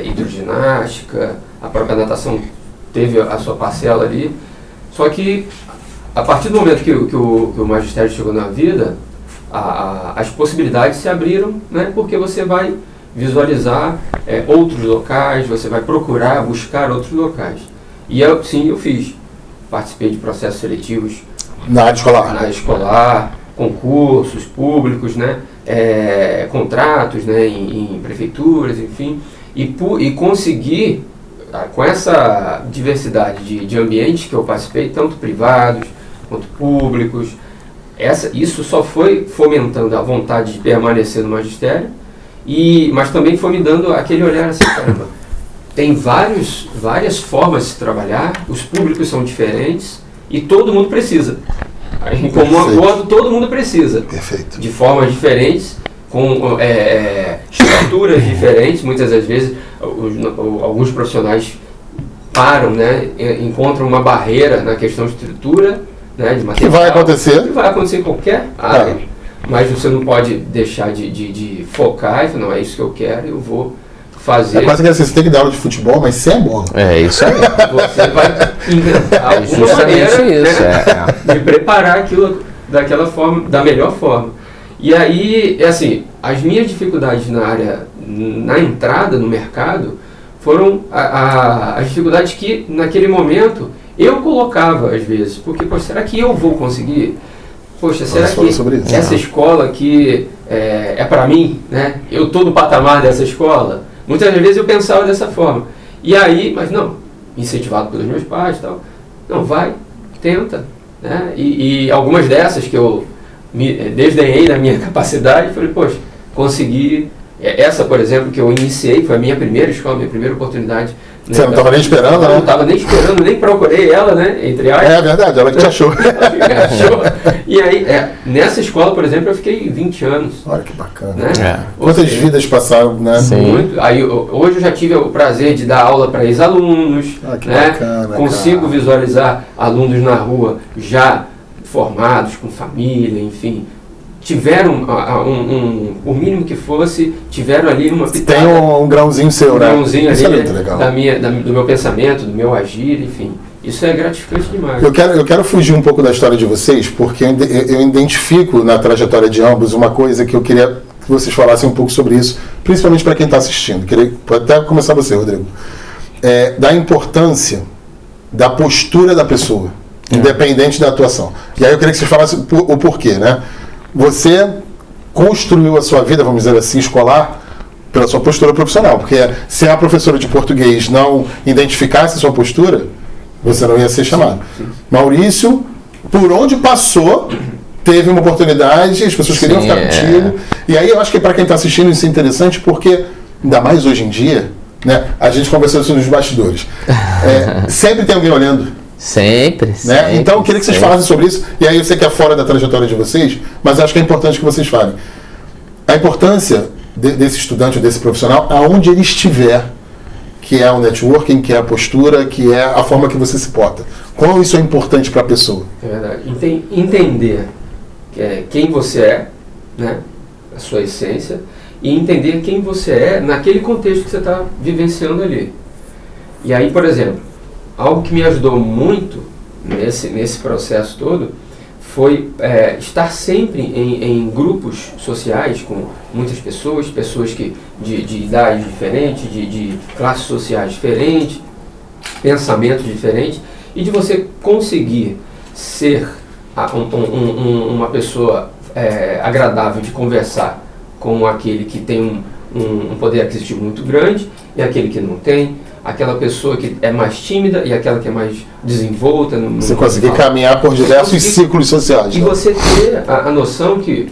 hidroginástica, a própria natação teve a sua parcela ali, só que a partir do momento que o magistério chegou na vida, as possibilidades se abriram, né, porque você vai visualizar outros locais, você vai buscar outros locais. E eu fiz, participei de processos seletivos na área escolar. Na escolar, concursos públicos, né? Contratos, né? Em prefeituras, enfim, e conseguir, com essa diversidade de ambientes que eu participei, tanto privados quanto públicos, isso só foi fomentando a vontade de permanecer no magistério, mas também foi me dando aquele olhar assim, caramba, tem várias formas de se trabalhar, os públicos são diferentes e todo mundo precisa. Em comum acordo, todo mundo precisa. Perfeito. De formas diferentes, com estruturas diferentes. Muitas das vezes, alguns profissionais param, né, encontram uma barreira na questão de estrutura, né, de material. Que vai acontecer. Que vai acontecer em qualquer área. Mas você não pode deixar de focar e falar, não, é isso que eu quero, eu vou fazer. É quase que assim, você tem que dar aula de futebol, mas sem bola. É isso aí. Você vai inventar alguma maneira, isso, né, de preparar aquilo daquela forma, da melhor forma. E aí, assim, as minhas dificuldades na entrada no mercado foram as dificuldades que naquele momento eu colocava às vezes, porque, poxa, será que eu vou conseguir? Poxa, será que essa escola aqui é para mim, né? Eu estou no patamar dessa escola? Muitas vezes eu pensava dessa forma. E aí, mas não, incentivado pelos meus pais e tal, não, vai, tenta, né? E algumas dessas que eu me desdenhei da minha capacidade, falei, poxa, consegui. Essa, por exemplo, que eu iniciei, foi a minha primeira escola, minha primeira oportunidade. Você não estava nem esperando, né? Não estava nem esperando, nem procurei ela, né? Entre aspas. É verdade, ela que te achou. Ela que me achou. E aí, nessa escola, por exemplo, eu fiquei 20 anos. Olha que bacana. Né? Quantas vidas passaram, né? Sim. Muito. Aí, hoje eu já tive o prazer de dar aula para ex-alunos. Que né? bacana, Consigo visualizar alunos na rua já formados, com família, enfim. Tiveram, o mínimo que fosse, tiveram ali uma pitada. Tem um grãozinho seu, né? Grãozinho Isso ali, é muito legal. do meu pensamento, do meu agir, enfim. Isso é gratificante demais. Eu quero fugir um pouco da história de vocês, porque eu identifico na trajetória de ambos uma coisa que eu queria que vocês falassem um pouco sobre isso, principalmente para quem está assistindo. Pode até começar você, Rodrigo. Da importância da postura da pessoa, independente da atuação. E aí eu queria que vocês falassem o porquê, né? Você construiu a sua vida, vamos dizer assim, escolar, pela sua postura profissional. Porque se a professora de português não identificasse a sua postura, você não ia ser chamado. Sim. Maurício, por onde passou, teve uma oportunidade, as pessoas queriam ficar contigo. E aí eu acho que para quem está assistindo isso é interessante, porque, ainda mais hoje em dia, né, a gente conversou isso nos bastidores. Sempre tem alguém olhando. Sempre, né? Então eu queria que vocês falassem sobre isso, e aí eu sei que é fora da trajetória de vocês, mas acho que é importante que vocês falem. A importância desse estudante ou desse profissional, aonde ele estiver, que é o networking, que é a postura, que é a forma que você se porta. Qual isso é importante para a pessoa? É verdade. Entender quem você é, né? A sua essência, e entender quem você é naquele contexto que você está vivenciando ali. E aí, por exemplo, algo que me ajudou muito nesse processo todo foi estar sempre em grupos sociais com muitas pessoas que de idades diferentes, de classes sociais diferentes, pensamentos diferentes, e de você conseguir ser uma pessoa agradável de conversar com aquele que tem um poder aquisitivo muito grande e aquele que não tem, aquela pessoa que é mais tímida e aquela que é mais desenvolta. Você conseguir caminhar por diversos ciclos sociais. E você ter a noção que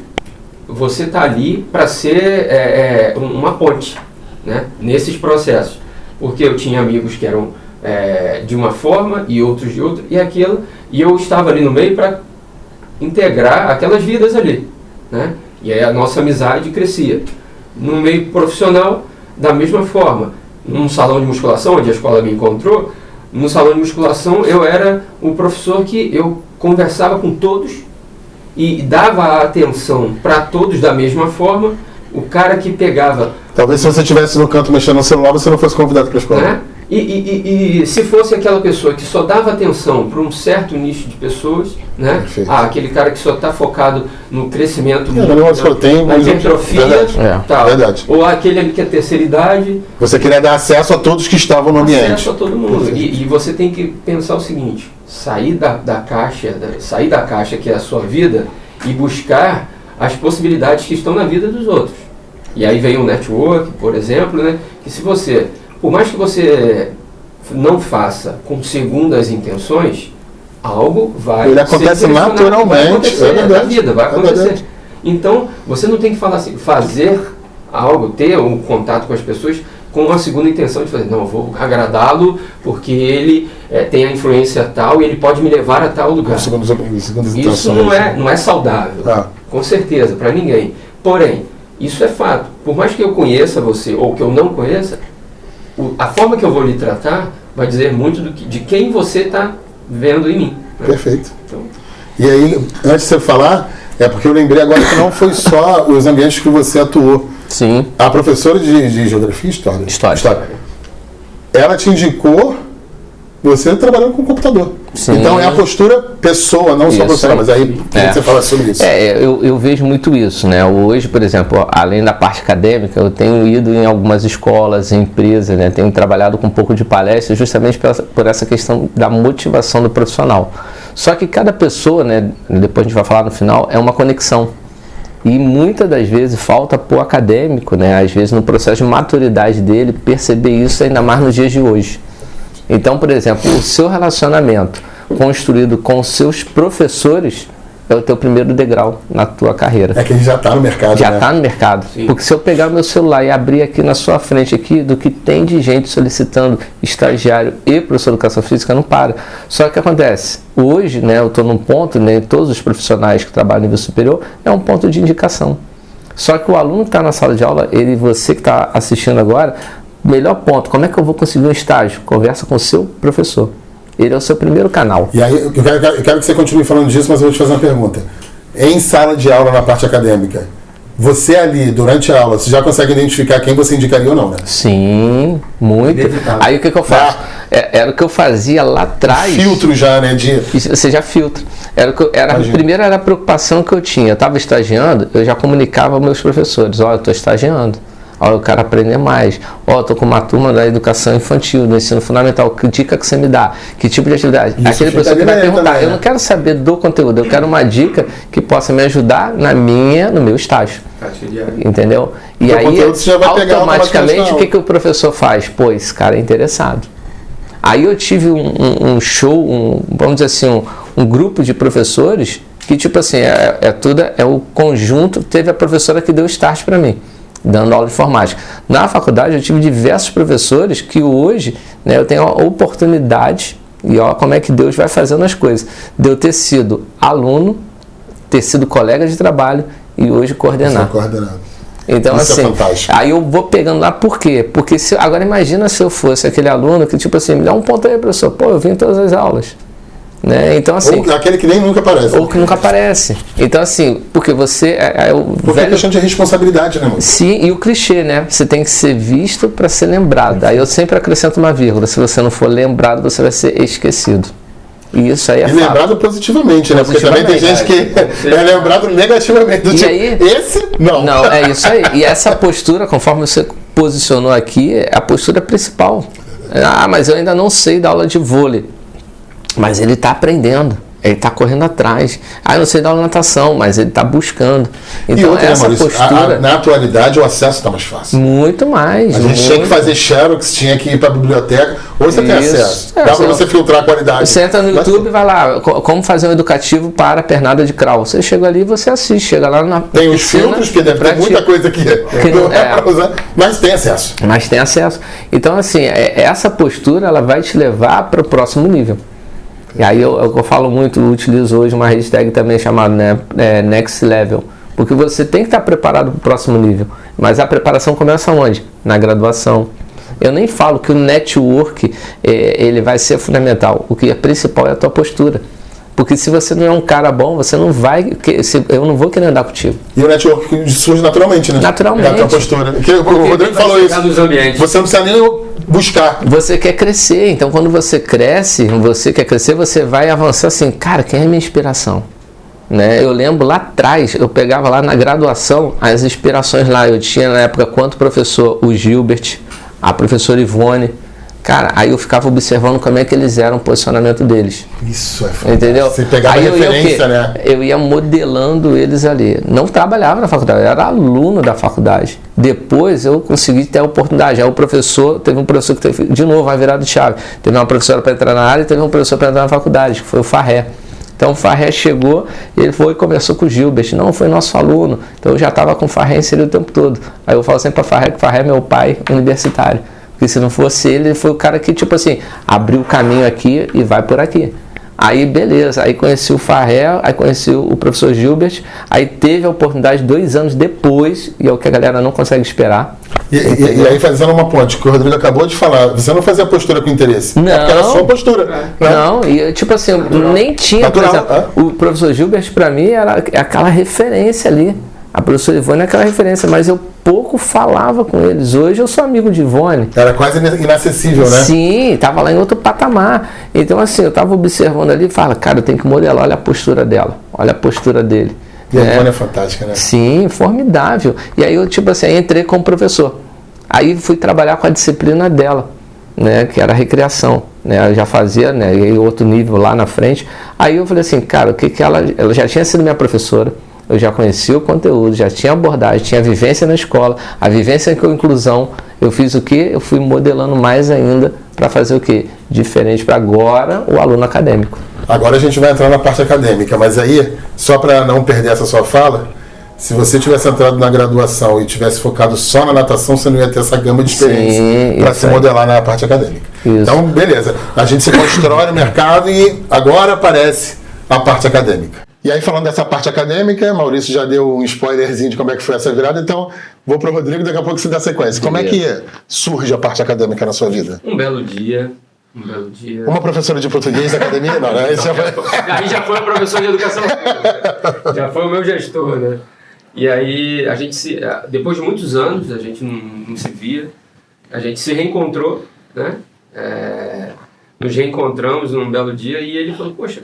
você está ali para ser uma ponte, né, nesses processos. Porque eu tinha amigos que eram de uma forma e outros de outra, e eu estava ali no meio para integrar aquelas vidas ali, né? E aí a nossa amizade crescia. No meio profissional, da mesma forma. Num salão de musculação, onde a escola me encontrou, no salão de musculação eu era o professor que eu conversava com todos e dava atenção para todos da mesma forma. O cara que pegava... Talvez se você estivesse no canto mexendo no celular, você não fosse convidado para a escola. Né? E se fosse aquela pessoa que só dava atenção para um certo nicho de pessoas, né? Aquele cara que só está focado no crescimento, na hipertrofia, tal. Verdade. Ou aquele ali que é terceira idade. Você queria dar acesso a todos que estavam no ambiente. Acesso a todo mundo. E você tem que pensar o seguinte: sair da caixa que é a sua vida e buscar as possibilidades que estão na vida dos outros. E aí vem o network, por exemplo, né? Que se você, por mais que você não faça com segundas intenções, algo vai Ele acontece naturalmente, vai acontecer na vida, vai acontecer. Verdade. Então, você não tem que falar assim, fazer algo, ter um contato com as pessoas com uma segunda intenção de fazer, não, eu vou agradá-lo porque ele tem a influência tal e ele pode me levar a tal lugar. Isso não é saudável, com certeza, para ninguém. Porém, isso é fato. Por mais que eu conheça você ou que eu não conheça, a forma que eu vou lhe tratar vai dizer muito de quem você está vendo em mim. Né? Perfeito. Então, e aí, antes de você falar, porque eu lembrei agora que não foi só os ambientes que você atuou. Sim. A professora de Geografia e História. Ela te indicou você trabalhando com computador. Sim. Então é a postura pessoa, não só professora, mas aí queria que você falasse sobre isso. Eu vejo muito isso, né? Hoje, por exemplo, além da parte acadêmica, eu tenho ido em algumas escolas, em empresas, né? Tenho trabalhado com um pouco de palestra justamente por essa questão da motivação do profissional. Só que cada pessoa, né? Depois a gente vai falar no final, é uma conexão. E muitas das vezes falta para o acadêmico, né? Às vezes no processo de maturidade dele, perceber isso ainda mais nos dias de hoje. Então, por exemplo, o seu relacionamento construído com os seus professores é o teu primeiro degrau na tua carreira. É que ele já está no mercado, Já está no mercado. Sim. Porque se eu pegar o meu celular e abrir aqui na sua frente aqui, do que tem de gente solicitando estagiário e professor de educação física, não para. Só que o que acontece? Hoje, né, eu estou num ponto, né, todos os profissionais que trabalham no nível superior, é um ponto de indicação. Só que o aluno que está na sala de aula, você que está assistindo agora, melhor ponto, como é que eu vou conseguir um estágio? Conversa com o seu professor. Ele é o seu primeiro canal. E aí, eu quero que você continue falando disso, mas eu vou te fazer uma pergunta. Em sala de aula, na parte acadêmica, você ali, durante a aula, você já consegue identificar quem você indicaria ou não, né? Sim, muito. Aí o que eu faço? Era o que eu fazia lá atrás. Filtro já, né? Você já filtra. Primeiro era a preocupação que eu tinha. Eu estava estagiando, eu já comunicava aos meus professores, eu estou estagiando. Eu quero aprender mais. Estou com uma turma da educação infantil, do ensino fundamental. Que dica que você me dá? Que tipo de atividade? Isso, aquele professor que vai perguntar. Também, né? Eu não quero saber do conteúdo, eu quero uma dica que possa me ajudar no meu estágio. Entendeu? E aí, já vai automaticamente, o que o professor faz? Pô, esse cara é interessado. Aí eu tive um show, vamos dizer assim, um grupo de professores que, tipo assim, é o conjunto. Teve a professora que deu start para mim, dando aula de informática. Na faculdade eu tive diversos professores que hoje, né, eu tenho a oportunidade, e olha como é que Deus vai fazendo as coisas, de eu ter sido aluno, ter sido colega de trabalho e hoje coordenar. Então, isso assim, é fantástico. Aí eu vou pegando lá, por quê? Porque agora imagina se eu fosse aquele aluno que, tipo assim, me dá um ponto aí, professor, eu vim em todas as aulas. Né? Então, assim, ou aquele que nem nunca aparece. Ou que nunca aparece. Então, assim, porque você porque é questão de responsabilidade, né, mano? Sim, e o clichê, né? Você tem que ser visto para ser lembrado. Aí eu sempre acrescento uma vírgula. Se você não for lembrado, você vai ser esquecido. E isso aí é fato. Lembrado positivamente, né? Porque também tem gente que é lembrado negativamente. E aí, esse, não. Não, é isso aí. E essa postura, conforme você posicionou aqui, é a postura principal. Mas eu ainda não sei dar aula de vôlei. Mas ele está aprendendo, ele está correndo atrás. Eu não sei dar natação, mas ele está buscando. Então, essa postura... Na atualidade, o acesso está mais fácil. Muito mais. A gente tinha que fazer xerox, tinha que ir para a biblioteca. Hoje você tem acesso. Dá para você filtrar a qualidade. Você entra no YouTube e vai lá, como fazer um educativo para a pernada de crawl. Você chega ali e você assiste. Chega lá na tem os filtros, que deve ter muita coisa que não é para usar, mas tem acesso. Então, assim, essa postura ela vai te levar para o próximo nível. E aí eu falo muito, utilizo hoje uma hashtag também chamada, né, Next Level, porque você tem que estar preparado para o próximo nível, mas a preparação começa onde? Na graduação. Eu nem falo que o network ele vai ser fundamental, o que é principal é a tua postura. Porque se você não é um cara bom, você não vai. Eu não vou querer andar contigo. E o network surge naturalmente, né? Naturalmente. É a tua postura. O Rodrigo falou isso. Você não precisa nem buscar. Você quer crescer. Então, quando você cresce, você vai avançar assim. Cara, quem é minha inspiração? Né? Eu lembro lá atrás, eu pegava lá na graduação as inspirações lá. Eu tinha na época quanto professor, o Gilbert, a professora Ivone. Cara, aí eu ficava observando como é que eles eram, o posicionamento deles. Isso é foda. Entendeu? Você pegava aí referência, né? Eu ia modelando eles ali. Não trabalhava na faculdade, eu era aluno da faculdade. Depois eu consegui ter a oportunidade. Aí o professor, teve um professor que teve, de novo, uma virada de chave. Teve uma professora para entrar na área e teve um professor para entrar na faculdade, que foi o Farré. Então o Farré chegou, ele foi e conversou com o Gilbert. Não, foi nosso aluno. Então eu já estava com o Farré inserido o tempo todo. Aí eu falo sempre para o Farré que o Farré é meu pai universitário. Porque se não fosse ele, ele foi o cara que, tipo assim, abriu o caminho aqui e vai por aqui. Aí, beleza, aí conheci o Farré, aí conheci o professor Gilbert, aí teve a oportunidade 2 anos depois, e é o que a galera não consegue esperar. E aí, fazendo uma ponte, que o Rodrigo acabou de falar, você não fazia postura com interesse. Não. Porque era a sua postura. Né? Não, e tipo assim, nem tinha, natural, por exemplo, o professor Gilbert, para mim, era aquela referência ali. A professora Ivone é aquela referência, mas eu pouco falava com eles. Hoje eu sou amigo de Ivone. Era quase inacessível, né? Sim, estava lá em outro patamar. Então, assim, eu estava observando ali e falo, cara, eu tenho que modelar, olha a postura dela, olha a postura dele. E a Ivone é fantástica, né? Sim, formidável. E aí eu, tipo assim, entrei como professor. Aí fui trabalhar com a disciplina dela, né, que era a recreação. Né, eu já fazia, né, e aí outro nível lá na frente. Aí eu falei assim, cara, o que ela já tinha sido minha professora. Eu já conhecia o conteúdo, já tinha abordagem, tinha vivência na escola, a vivência com a inclusão. Eu fiz o quê? Eu fui modelando mais ainda para fazer o quê? Diferente para agora o aluno acadêmico. Agora a gente vai entrar na parte acadêmica, mas aí, só para não perder essa sua fala, se você tivesse entrado na graduação e tivesse focado só na natação, você não ia ter essa gama de experiência para se modelar na parte acadêmica. Isso. Então, beleza. A gente se constrói no mercado e agora aparece a parte acadêmica. E aí, falando dessa parte acadêmica, Maurício já deu um spoilerzinho de como é que foi essa virada, então vou para o Rodrigo, daqui a pouco você dá sequência. Como é que surge a parte acadêmica na sua vida? Um belo dia. Uma professora de português da academia? Não, né? Aí já foi o professor de educação física. Já foi o meu gestor, né? E aí, a gente depois de muitos anos, a gente não se via, a gente se reencontrou, né? Nos reencontramos num belo dia e ele falou, poxa,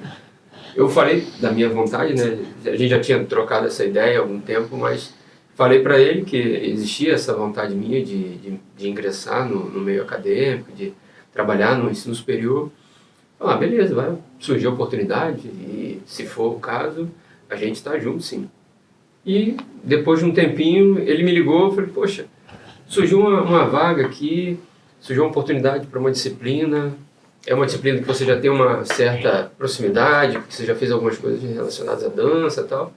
eu falei da minha vontade, né? A gente já tinha trocado essa ideia há algum tempo, mas falei para ele que existia essa vontade minha de ingressar no meio acadêmico, de trabalhar no ensino superior. Ah, beleza, vai surgir a oportunidade e, se for o caso, a gente está junto, sim. E depois de um tempinho, ele me ligou e falei, poxa, surgiu uma vaga aqui, surgiu uma oportunidade para uma disciplina. É uma disciplina que você já tem uma certa proximidade, que você já fez algumas coisas relacionadas à dança e tal.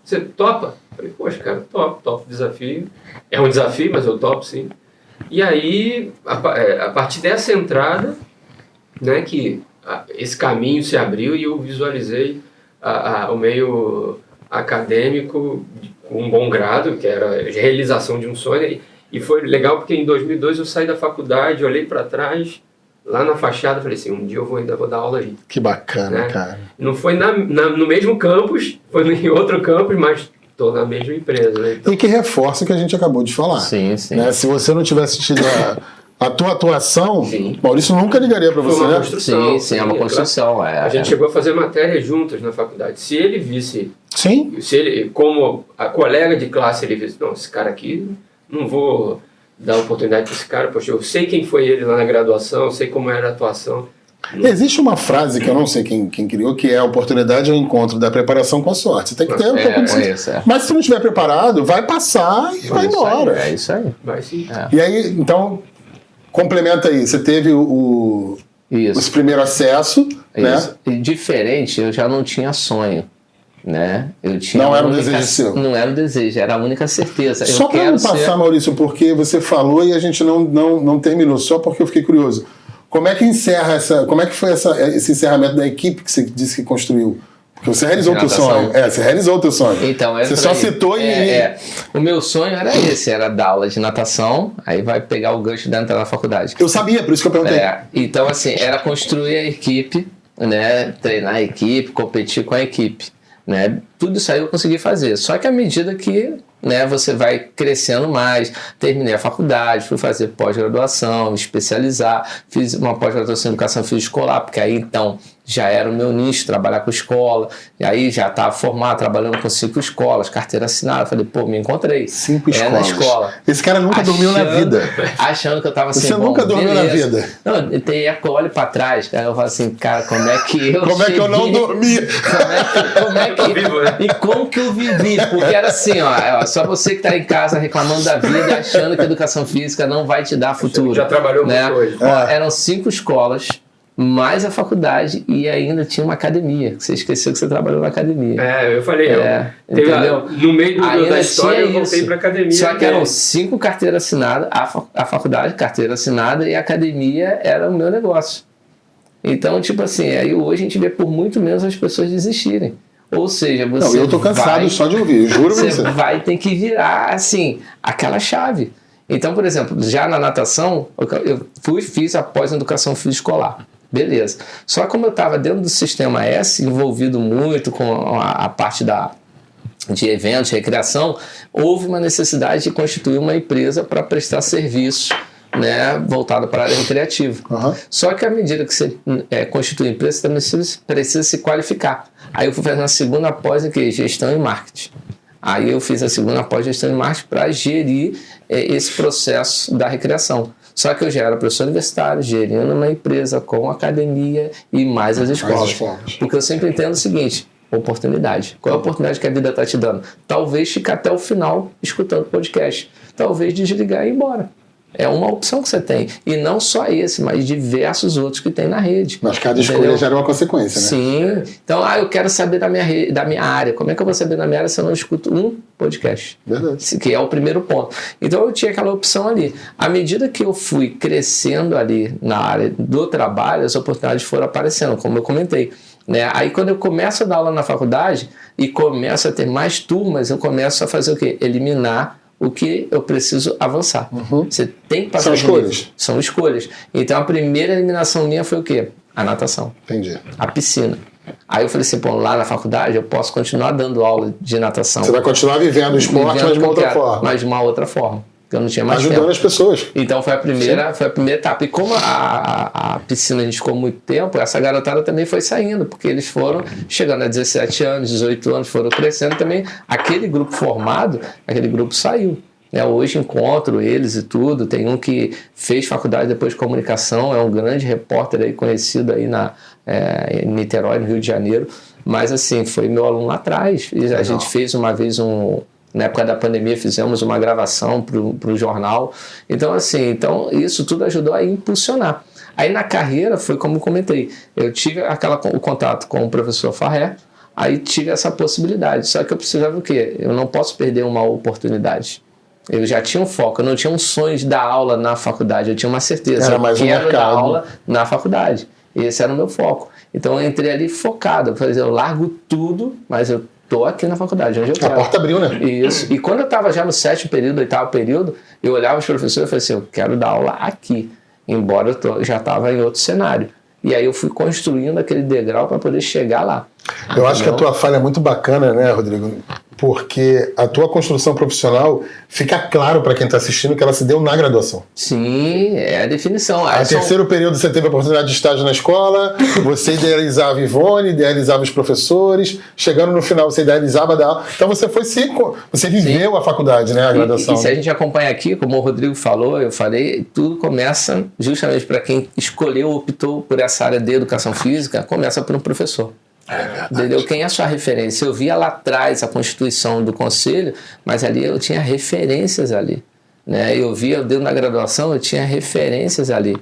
Você topa? Eu falei, poxa, cara, topo o desafio. É um desafio, mas eu topo, sim. E aí, a partir dessa entrada, né, que esse caminho se abriu e eu visualizei o meio acadêmico com um bom grado, que era a realização de um sonho. E foi legal porque em 2002 eu saí da faculdade, olhei para trás, lá na fachada, falei assim, um dia eu ainda vou dar aula aí. Que bacana, né? Cara. Não foi no mesmo campus, foi em outro campus, mas estou na mesma empresa. Né? Então, e que reforça o que a gente acabou de falar. Sim, sim. Né? Se você não tivesse tido a tua atuação, sim. Maurício nunca ligaria para você, foi uma né? construção. Sim, é uma construção. A gente chegou a fazer matéria juntas na faculdade. Se ele visse, sim. Se ele, como a colega de classe, ele visse, não, esse cara aqui, não vou dar oportunidade para esse cara, poxa, eu sei quem foi ele lá na graduação, eu sei como era a atuação. Existe uma frase que eu não sei quem criou, que é a oportunidade é o encontro da preparação com a sorte. Você tem que ter um pouco de Mas se não estiver preparado, vai passar e vai embora. É isso aí. Vai sim. E aí, então, complementa aí. Você teve os primeiros acessos, né? E diferente, eu já não tinha sonho. Né? Eu tinha não era um desejo seu. Não era um desejo, era a única certeza. Só para não passar, Maurício, porque você falou e a gente não terminou, só porque eu fiquei curioso. Como é que como é que foi esse encerramento da equipe que você disse que construiu? Porque você realizou o teu sonho. Você realizou o teu sonho. Então, você só citou O meu sonho era esse, era dar aula de natação, aí vai pegar o gancho da entrada na faculdade. Eu sabia, por isso que eu perguntei. Então, assim, era construir a equipe, né? Treinar a equipe, competir com a equipe. Né? Tudo isso aí eu consegui fazer. Só que à medida que, né, você vai crescendo mais, terminei a faculdade, fui fazer pós-graduação, me especializar, fiz uma pós-graduação em educação física escolar, porque aí então já era o meu nicho, trabalhar com escola, e aí já estava formado, trabalhando com 5 escolas, carteira assinada. Falei, pô, me encontrei. 5 escolas. Na escola. Esse cara nunca dormiu na vida. Achando que eu estava assim, Você nunca dormiu na vida. Não, tem eco, olho para trás, aí eu falo assim, cara, como é que eu Como é que eu não dormi? E como que eu vivi? Porque era assim, ó, só você que está em casa reclamando da vida, achando que a educação física não vai te dar futuro. Já trabalhou muito hoje. Eram 5 escolas, mais a faculdade e ainda tinha uma academia. Você esqueceu que você trabalhou na academia. Eu falei, entendeu? No meio da história eu voltei para academia. Só que eram 5 carteiras assinadas, a faculdade, carteira assinada, e a academia era o meu negócio. Então, tipo assim, aí hoje a gente vê por muito menos as pessoas desistirem. Ou seja, você. Não, eu tô cansado só de ouvir, juro pra você. Você vai ter que virar, assim, aquela chave. Então, por exemplo, já na natação, eu fiz a pós-educação física escolar. Beleza. Só como eu estava dentro do sistema S, envolvido muito com a parte de eventos, recreação, houve uma necessidade de constituir uma empresa para prestar serviços, né, voltado para a área recreativa. Só que à medida que você constitui a empresa, você também precisa se qualificar. Aí eu fui fazer uma segunda pós em gestão e marketing. Aí eu fiz a segunda pós-gestão de marketing para gerir esse processo da recreação. Só que eu já era professor universitário, gerindo uma empresa com academia e mais as escolas. Porque eu sempre entendo o seguinte, oportunidade. Qual é a oportunidade que a vida está te dando? Talvez ficar até o final escutando podcast. Talvez desligar e ir embora. É uma opção que você tem. E não só esse, mas diversos outros que tem na rede. Mas cada escolha gera uma consequência, né? Sim. Então, eu quero saber da minha área. Como é que eu vou saber da minha área se eu não escuto um podcast? Verdade. Que é o primeiro ponto. Então, eu tinha aquela opção ali. À medida que eu fui crescendo ali na área do trabalho, as oportunidades foram aparecendo, como eu comentei. Né? Aí, quando eu começo a dar aula na faculdade e começo a ter mais turmas, eu começo a fazer o quê? Eliminar o que eu preciso avançar. Você tem que passar. São escolhas. São escolhas. Então a primeira eliminação minha foi o quê? A natação. Entendi. A piscina. Aí eu falei assim, pô, lá na faculdade eu posso continuar dando aula de natação. Você vai continuar vivendo o esporte, mas de uma outra forma. Mas de uma outra forma. Porque eu não tinha mais ajudando tempo. As pessoas. Então foi a primeira etapa. E como a piscina a gente ficou muito tempo, essa garotada também foi saindo, porque eles foram chegando a 17 anos, 18 anos, foram crescendo também. Aquele grupo formado, aquele grupo saiu. Hoje encontro eles e tudo. Tem um que fez faculdade depois de comunicação, é um grande repórter aí, conhecido aí em Niterói, no Rio de Janeiro. Mas assim, foi meu aluno lá atrás. E a gente fez uma vez na época da pandemia, fizemos uma gravação para o jornal. Então, assim, isso tudo ajudou a impulsionar. Aí na carreira, foi como eu comentei, eu tive o contato com o professor Farré, aí tive essa possibilidade. Só que eu precisava o quê? Eu não posso perder uma oportunidade. Eu já tinha um foco, eu não tinha um sonho de dar aula na faculdade, eu tinha uma certeza. Era mais eu quero dar mercado. aula na faculdade. Esse era o meu foco. Então eu entrei ali focado, eu largo tudo, mas eu estou aqui na faculdade, onde eu quero. A porta abriu, né? Isso. E quando eu estava já no 7º período, 8º período, eu olhava os professores e falei assim, eu quero dar aula aqui, embora eu já estava em outro cenário. E aí eu fui construindo aquele degrau para poder chegar lá. Eu acho que a tua falha é muito bacana, né, Rodrigo? Porque a tua construção profissional fica claro para quem está assistindo que ela se deu na graduação. Sim, é a definição. No terceiro período você teve a oportunidade de estágio na escola, você idealizava Ivone, idealizava os professores, chegando no final você idealizava dar aula. Então você viveu a faculdade, né, a graduação. E se a gente acompanha aqui, como o Rodrigo falou, eu falei, tudo começa justamente para quem escolheu, optou por essa área de educação física, começa por um professor. Entendeu? Quem é a sua referência? Eu via lá atrás a constituição do conselho, mas ali eu tinha referências ali, né? Eu dentro da graduação, eu tinha referências ali,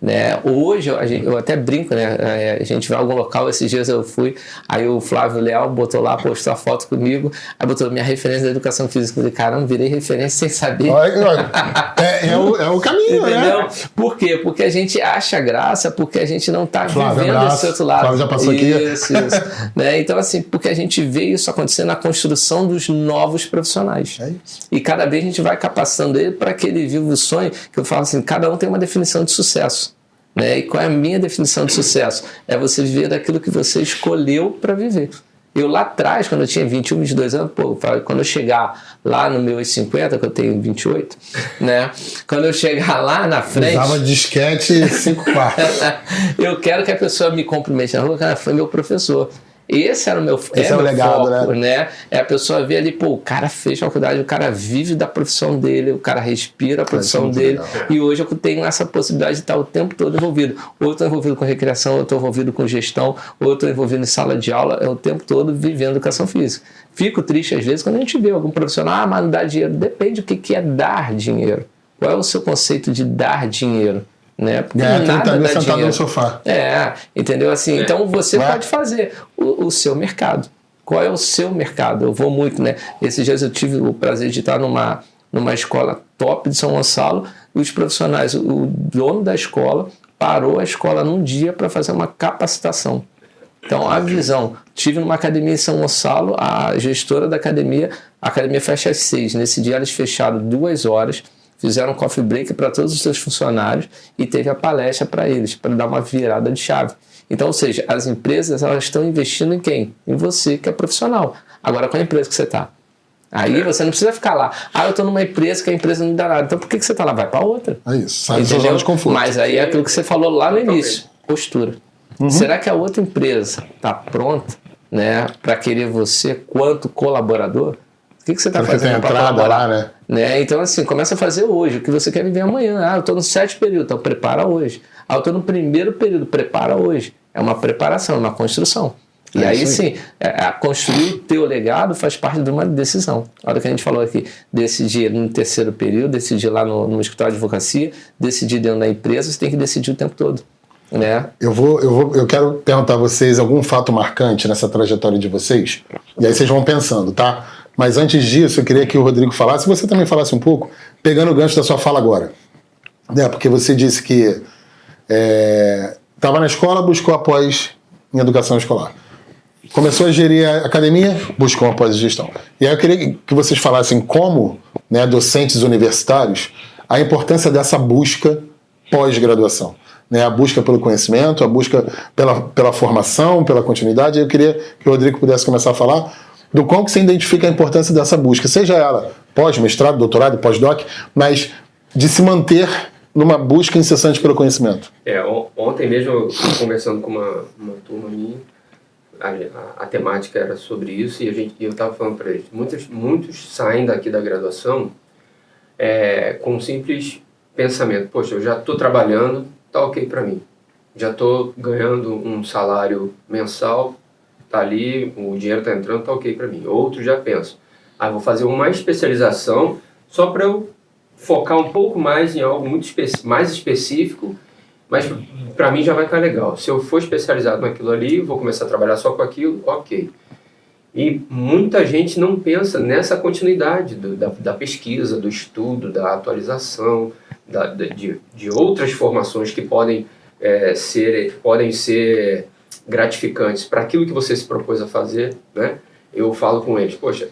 né? Hoje eu até brinco, né? A gente vai a algum local, esses dias eu fui, aí o Flávio Leal botou lá, postou a foto comigo, aí botou minha referência da educação física. Eu falei, caramba, virei referência sem saber. É o caminho, entendeu? Né? Por quê? Porque a gente acha graça, porque a gente não está vivendo esse outro lado. Flávio já passou isso, aqui. Né? Então, assim, porque a gente vê isso acontecer na construção dos novos profissionais. É isso. E cada vez a gente vai capacitando ele para que ele viva o sonho, que eu falo assim, cada um tem uma definição de sucesso. Né? E qual é a minha definição de sucesso? É você viver daquilo que você escolheu para viver. Eu lá atrás, quando eu tinha 21, 22 anos, quando eu chegar lá no meus 50, que eu tenho 28, né? Quando eu chegar lá na frente... Usava disquete 5 quartos. Eu quero que a pessoa me cumprimente na rua, cara, foi meu professor. Esse era o meu, esse é o legado, foco, né? É a pessoa ver ali, o cara fez faculdade, o cara vive da profissão dele, o cara respira a profissão dele. Legal. E hoje eu tenho essa possibilidade de estar o tempo todo envolvido. Ou eu estou envolvido com recreação, ou eu estou envolvido com gestão, ou eu estou envolvido em sala de aula, o tempo todo vivendo educação física. Fico triste às vezes quando a gente vê algum profissional, mas não dá dinheiro. Depende do que é dar dinheiro. Qual é o seu conceito de dar dinheiro? Né? Porque nada dá sentado no sofá. Entendeu? Assim, então você pode fazer o seu mercado. Qual é o seu mercado? Eu vou muito, né? Esses dias eu tive o prazer de estar numa escola top de São Gonçalo, e os profissionais, o dono da escola parou a escola num dia para fazer uma capacitação. Então, a visão, tive numa academia em São Gonçalo, a gestora da academia, a academia fecha às 6, nesse dia eles fecharam 2 horas, fizeram um coffee break para todos os seus funcionários e teve a palestra para eles, para dar uma virada de chave. Então, ou seja, as empresas elas estão investindo em quem? Em você, que é profissional. Agora, qual é a empresa que você está? Aí você não precisa ficar lá. Eu estou numa empresa que a empresa não dá nada. Então, por que você está lá? Vai para outra. É isso, sai da zona de conforto. Mas aí é aquilo que você falou lá no início, postura. Será que a outra empresa está pronta, né, para querer você quanto colaborador? O que você está fazendo para colaborar? Lá, né? Então, assim, começa a fazer hoje o que você quer viver amanhã. Eu estou no 7º período, então prepara hoje. Eu estou no 1º período, prepara hoje. É uma preparação, é uma construção. E aí sim, construir o teu legado faz parte de uma decisão. A hora que a gente falou aqui, decidir no 3º período, decidir lá no escritório de advocacia, decidir dentro da empresa, você tem que decidir o tempo todo. Né? Eu quero perguntar a vocês algum fato marcante nessa trajetória de vocês, e aí vocês vão pensando, tá? Mas antes disso, eu queria que o Rodrigo falasse, você também falasse um pouco, pegando o gancho da sua fala agora. Porque você disse que estava na escola, buscou após em educação escolar. Começou a gerir a academia, buscou após gestão. E aí eu queria que vocês falassem como, né, docentes universitários, a importância dessa busca pós-graduação. Né, a busca pelo conhecimento, a busca pela formação, pela continuidade. Eu queria que o Rodrigo pudesse começar a falar do qual que você identifica a importância dessa busca, seja ela pós-mestrado, doutorado, pós-doc, mas de se manter numa busca incessante pelo conhecimento. Ontem mesmo, eu conversando com uma turma minha, a temática era sobre isso, e eu estava falando para eles, muitos saem daqui da graduação com um simples pensamento, poxa, eu já estou trabalhando, tá ok para mim, já estou ganhando um salário mensal, tá ali, o dinheiro tá entrando, tá ok para mim. Outros já pensam, vou fazer uma especialização só para eu focar um pouco mais em algo muito mais específico, mas para mim já vai estar legal. Se eu for especializado naquilo ali, vou começar a trabalhar só com aquilo, ok. E muita gente não pensa nessa continuidade da pesquisa, do estudo, da atualização, de outras formações que podem ser gratificantes para aquilo que você se propôs a fazer, né? Eu falo com eles, poxa,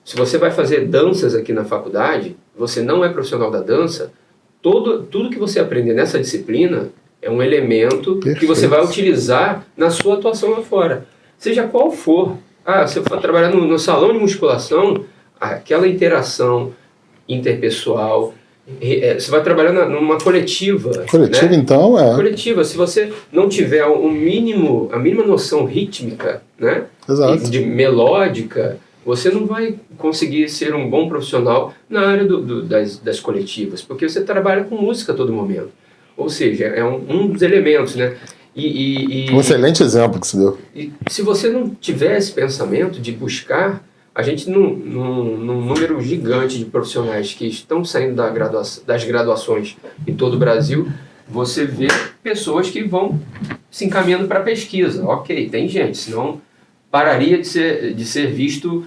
se você vai fazer danças aqui na faculdade, você não é profissional da dança, tudo que você aprender nessa disciplina é um elemento que você vai utilizar na sua atuação lá fora. Seja qual for. Se eu for trabalhar no salão de musculação, aquela interação interpessoal, você vai trabalhar numa coletiva. Coletiva, né? Então, Coletiva. Se você não tiver a mínima noção rítmica, né? Exato. De melódica, você não vai conseguir ser um bom profissional na área das coletivas, porque você trabalha com música a todo momento. Ou seja, é um dos elementos, né? Um excelente exemplo que você deu. E se você não tiver esse pensamento de buscar, a gente, num número gigante de profissionais que estão saindo das graduações em todo o Brasil, você vê pessoas que vão se encaminhando para a pesquisa. Ok, tem gente, senão pararia de ser visto,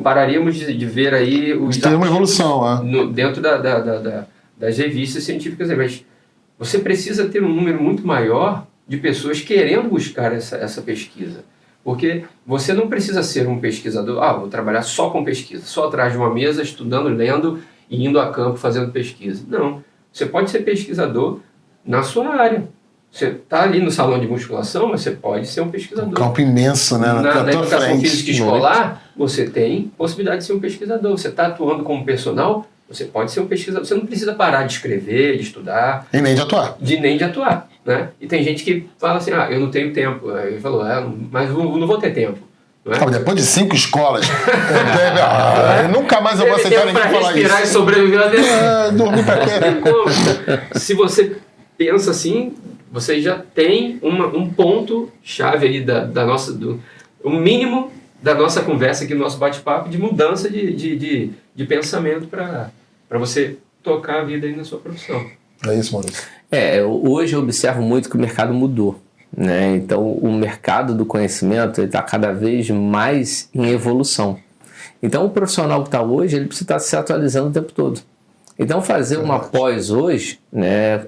pararíamos de ver aí os tem uma evolução, dentro das revistas científicas. Mas você precisa ter um número muito maior de pessoas querendo buscar essa pesquisa. Porque você não precisa ser um pesquisador, vou trabalhar só com pesquisa, só atrás de uma mesa, estudando, lendo e indo a campo fazendo pesquisa. Não, você pode ser pesquisador na sua área. Você está ali no salão de musculação, mas você pode ser um pesquisador. Um campo imenso, né? Na educação física escolar, você tem possibilidade de ser um pesquisador. Você está atuando como personal, você pode ser um pesquisador. Você não precisa parar de escrever, de estudar. E nem de atuar. Nem de atuar, né? E tem gente que fala assim, eu não tenho tempo. Aí ele falou, mas não vou ter tempo. Depois de 5 escolas, nunca mais eu vou aceitar ninguém falar isso. Respirar e sobreviver a dentro. Dormir pra quê? Se você pensa assim, você já tem um ponto-chave aí o mínimo da nossa conversa aqui, do nosso bate-papo, de mudança de pensamento para você tocar a vida aí na sua profissão. É isso, Maurício. Hoje eu observo muito que o mercado mudou. Né? Então, o mercado do conhecimento está cada vez mais em evolução. Então, o profissional que está hoje, ele precisa estar se atualizando o tempo todo. Então, fazer uma pós hoje, né,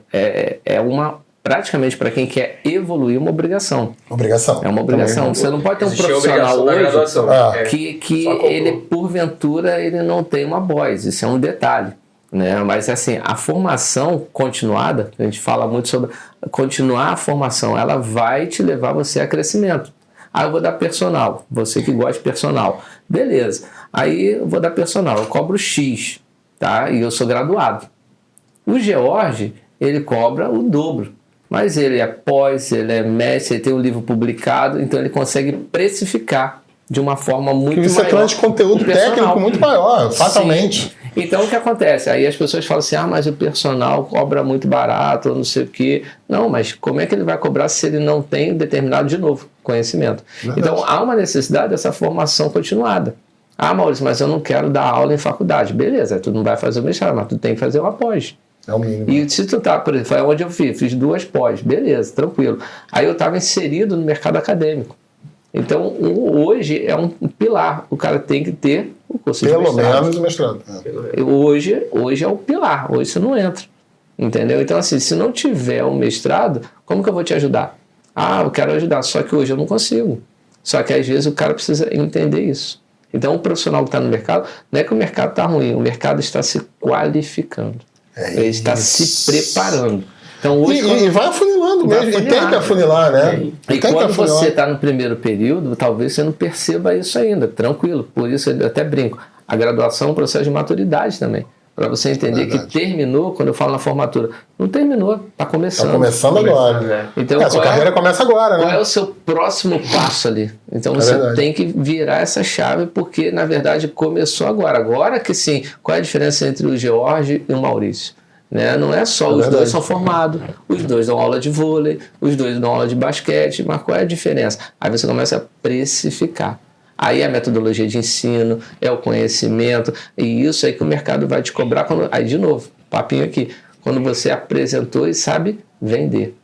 praticamente para quem quer evoluir, uma obrigação. É uma obrigação. Também. Você não pode ter um profissional hoje que ele, porventura, ele não tem uma pós. Isso é um detalhe. Né? Mas assim, a formação continuada, a gente fala muito sobre continuar a formação, ela vai te levar você a crescimento. Eu vou dar personal, você que gosta de personal, beleza, aí eu vou dar personal, eu cobro X, tá? E eu sou graduado. O George, ele cobra o dobro, mas ele é pós, ele é mestre, ele tem um livro publicado, então ele consegue precificar de uma forma muito maior. Você traz conteúdo técnico muito maior, fatalmente. Sim. Então, o que acontece? Aí as pessoas falam assim, mas o personal cobra muito barato, ou não sei o quê. Não, mas como é que ele vai cobrar se ele não tem determinado, de novo, conhecimento? Verdade. Então, há uma necessidade dessa formação continuada. Maurício, mas eu não quero dar aula em faculdade. Beleza, tu não vai fazer o mestrado, mas tu tem que fazer uma pós. É o mínimo. E se tu tá, por exemplo, foi onde eu fiz 2 pós. Beleza, tranquilo. Aí eu estava inserido no mercado acadêmico. Então, hoje é um pilar. O cara tem que ter o curso de mestrado. Pelo menos o mestrado. Hoje é o pilar. Hoje você não entra. Entendeu? Então, assim, se não tiver um mestrado, como que eu vou te ajudar? Eu quero ajudar, só que hoje eu não consigo. Só que às vezes o cara precisa entender isso. Então, o profissional que está no mercado, não é que o mercado está ruim, o mercado está se qualificando. Ele está se preparando. Então, hoje, e vai afunilando mesmo, e tem que afunilar, né? E quando você está no primeiro período, talvez você não perceba isso ainda, tranquilo. Por isso eu até brinco. A graduação é um processo de maturidade também. Para você entender que terminou, quando eu falo na formatura, não terminou, está começando. Está começando agora. Então, a sua carreira começa agora, né? Qual é o seu próximo passo ali? Então você tem que virar essa chave, porque na verdade começou agora. Agora que sim, qual é a diferença entre o George e o Maurício? Né? Não é só os dois são formados, os dois dão aula de vôlei, os dois dão aula de basquete, mas qual é a diferença? Aí você começa a precificar. Aí é a metodologia de ensino, é o conhecimento, e isso aí que o mercado vai te cobrar. Aí, de novo, papinho aqui, quando você apresentou e sabe vender.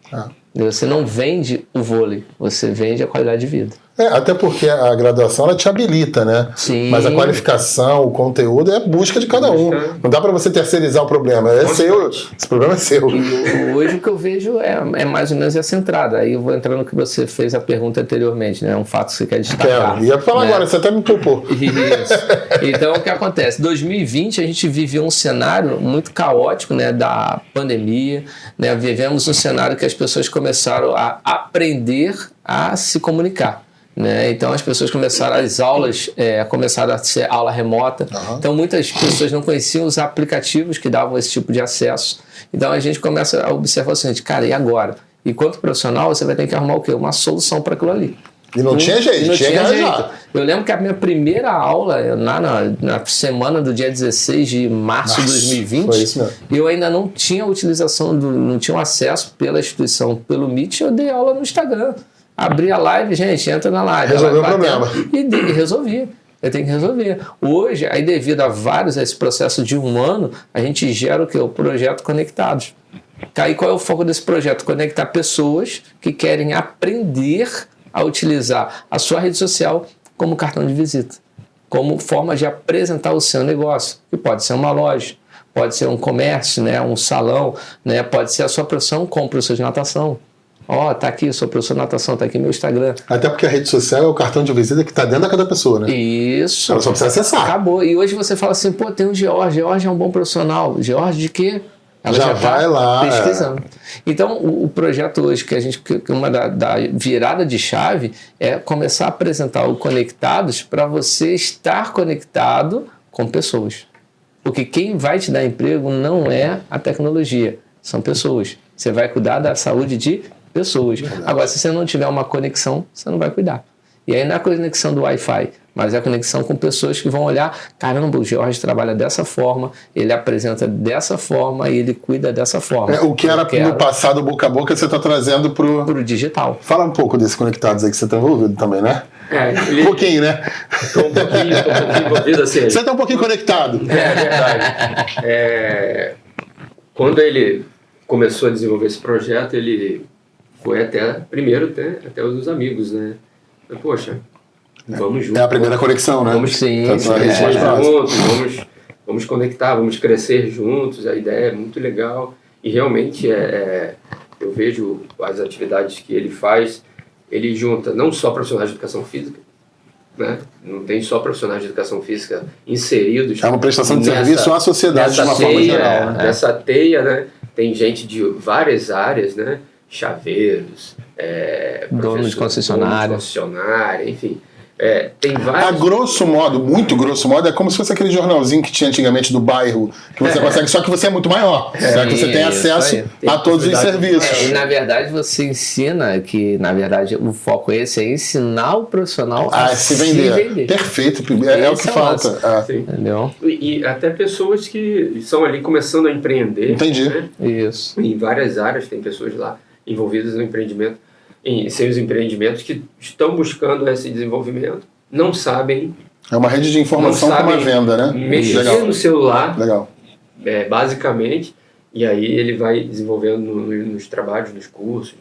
Você não vende o vôlei, você vende a qualidade de vida. Até porque a graduação ela te habilita, né? Sim. Mas a qualificação, o conteúdo é busca de cada um. Não dá para você terceirizar o problema. É seu, esse problema é seu. E hoje o que eu vejo é mais ou menos essa entrada. Aí eu vou entrar no que você fez a pergunta anteriormente, né? Um fato que você quer destacar. Ia falar agora, você até me poupou. Isso. Então o que acontece? Em 2020 a gente viveu um cenário muito caótico, né? Da pandemia, né? Vivemos um cenário que as pessoas começaram a aprender a se comunicar. Né? Então as pessoas começaram, as aulas começaram a ser aula remota. Então muitas pessoas não conheciam os aplicativos que davam esse tipo de acesso. Então a gente começa a observar o seguinte, cara, e agora? E quanto profissional você vai ter que arrumar o quê? Uma solução para aquilo ali. E não tinha jeito, tinha jeito. Eu lembro que a minha primeira aula, na semana do dia 16 de março de 2020, foi isso mesmo. Eu ainda não tinha utilização, não tinha acesso pela instituição, pelo Meet, eu dei aula no Instagram. Abri a live, gente, entra na live. Resolveu o problema. E resolvi. Eu tenho que resolver. Hoje, aí devido a esse processo de 1 ano, a gente gera o quê? O projeto Conectados. Aí qual é o foco desse projeto? Conectar pessoas que querem aprender a utilizar a sua rede social como cartão de visita, como forma de apresentar o seu negócio, que pode ser uma loja, pode ser um comércio, né, um salão, né, pode ser a sua profissão como professor de natação. Tá aqui, eu sou professor de natação, tá aqui meu Instagram. Até porque a rede social é o cartão de visita que tá dentro da cada pessoa, né? Isso. Ela só precisa acessar. Acabou. E hoje você fala assim, tem o George é um bom profissional. George de quê? Ela Já tá vai lá, pesquisando. Então, o projeto hoje, que uma da virada de chave, é começar a apresentar o Conectados para você estar conectado com pessoas. Porque quem vai te dar emprego não é a tecnologia, são pessoas. Você vai cuidar da saúde de pessoas. Agora, se você não tiver uma conexão, você não vai cuidar. E aí não é a conexão do Wi-Fi, mas é a conexão com pessoas que vão olhar, caramba, o George trabalha dessa forma, ele apresenta dessa forma e ele cuida dessa forma. O que era no passado boca a boca, você está trazendo pro digital. Fala um pouco desses conectados aí que você está envolvido também, né? Um pouquinho, né? Estou um pouquinho envolvido assim. Você está um pouquinho conectado. É verdade. Quando ele começou a desenvolver esse projeto, ele foi até os amigos, né? Poxa, vamos juntos. É a primeira conexão, né? Vamos juntos, vamos conectar, vamos crescer juntos. A ideia é muito legal e realmente eu vejo as atividades que ele faz. Ele junta não só profissionais de educação física, né? Não tem só profissionais de educação física inseridos. É uma prestação de serviço à sociedade de uma forma geral. Nessa teia, né? Tem gente de várias áreas, né? Chaveiros, dono de concessionária, enfim. Tem vários. Muito grosso modo, é como se fosse aquele jornalzinho que tinha antigamente do bairro, que você consegue, só que você é muito maior. Só que você tem acesso a todos os serviços. E na verdade você ensina que, na verdade, o foco esse é ensinar o profissional a se vender. Perfeito, é o que falta. Entendeu? E até pessoas que estão ali começando a empreender. Entendi. Né? Isso. Em várias áreas, tem pessoas lá envolvidas no empreendimento, em seus empreendimentos que estão buscando esse desenvolvimento, não sabem... É uma rede de informação com uma venda, né? Mexer no celular, legal. Basicamente, e aí ele vai desenvolvendo nos trabalhos, nos cursos,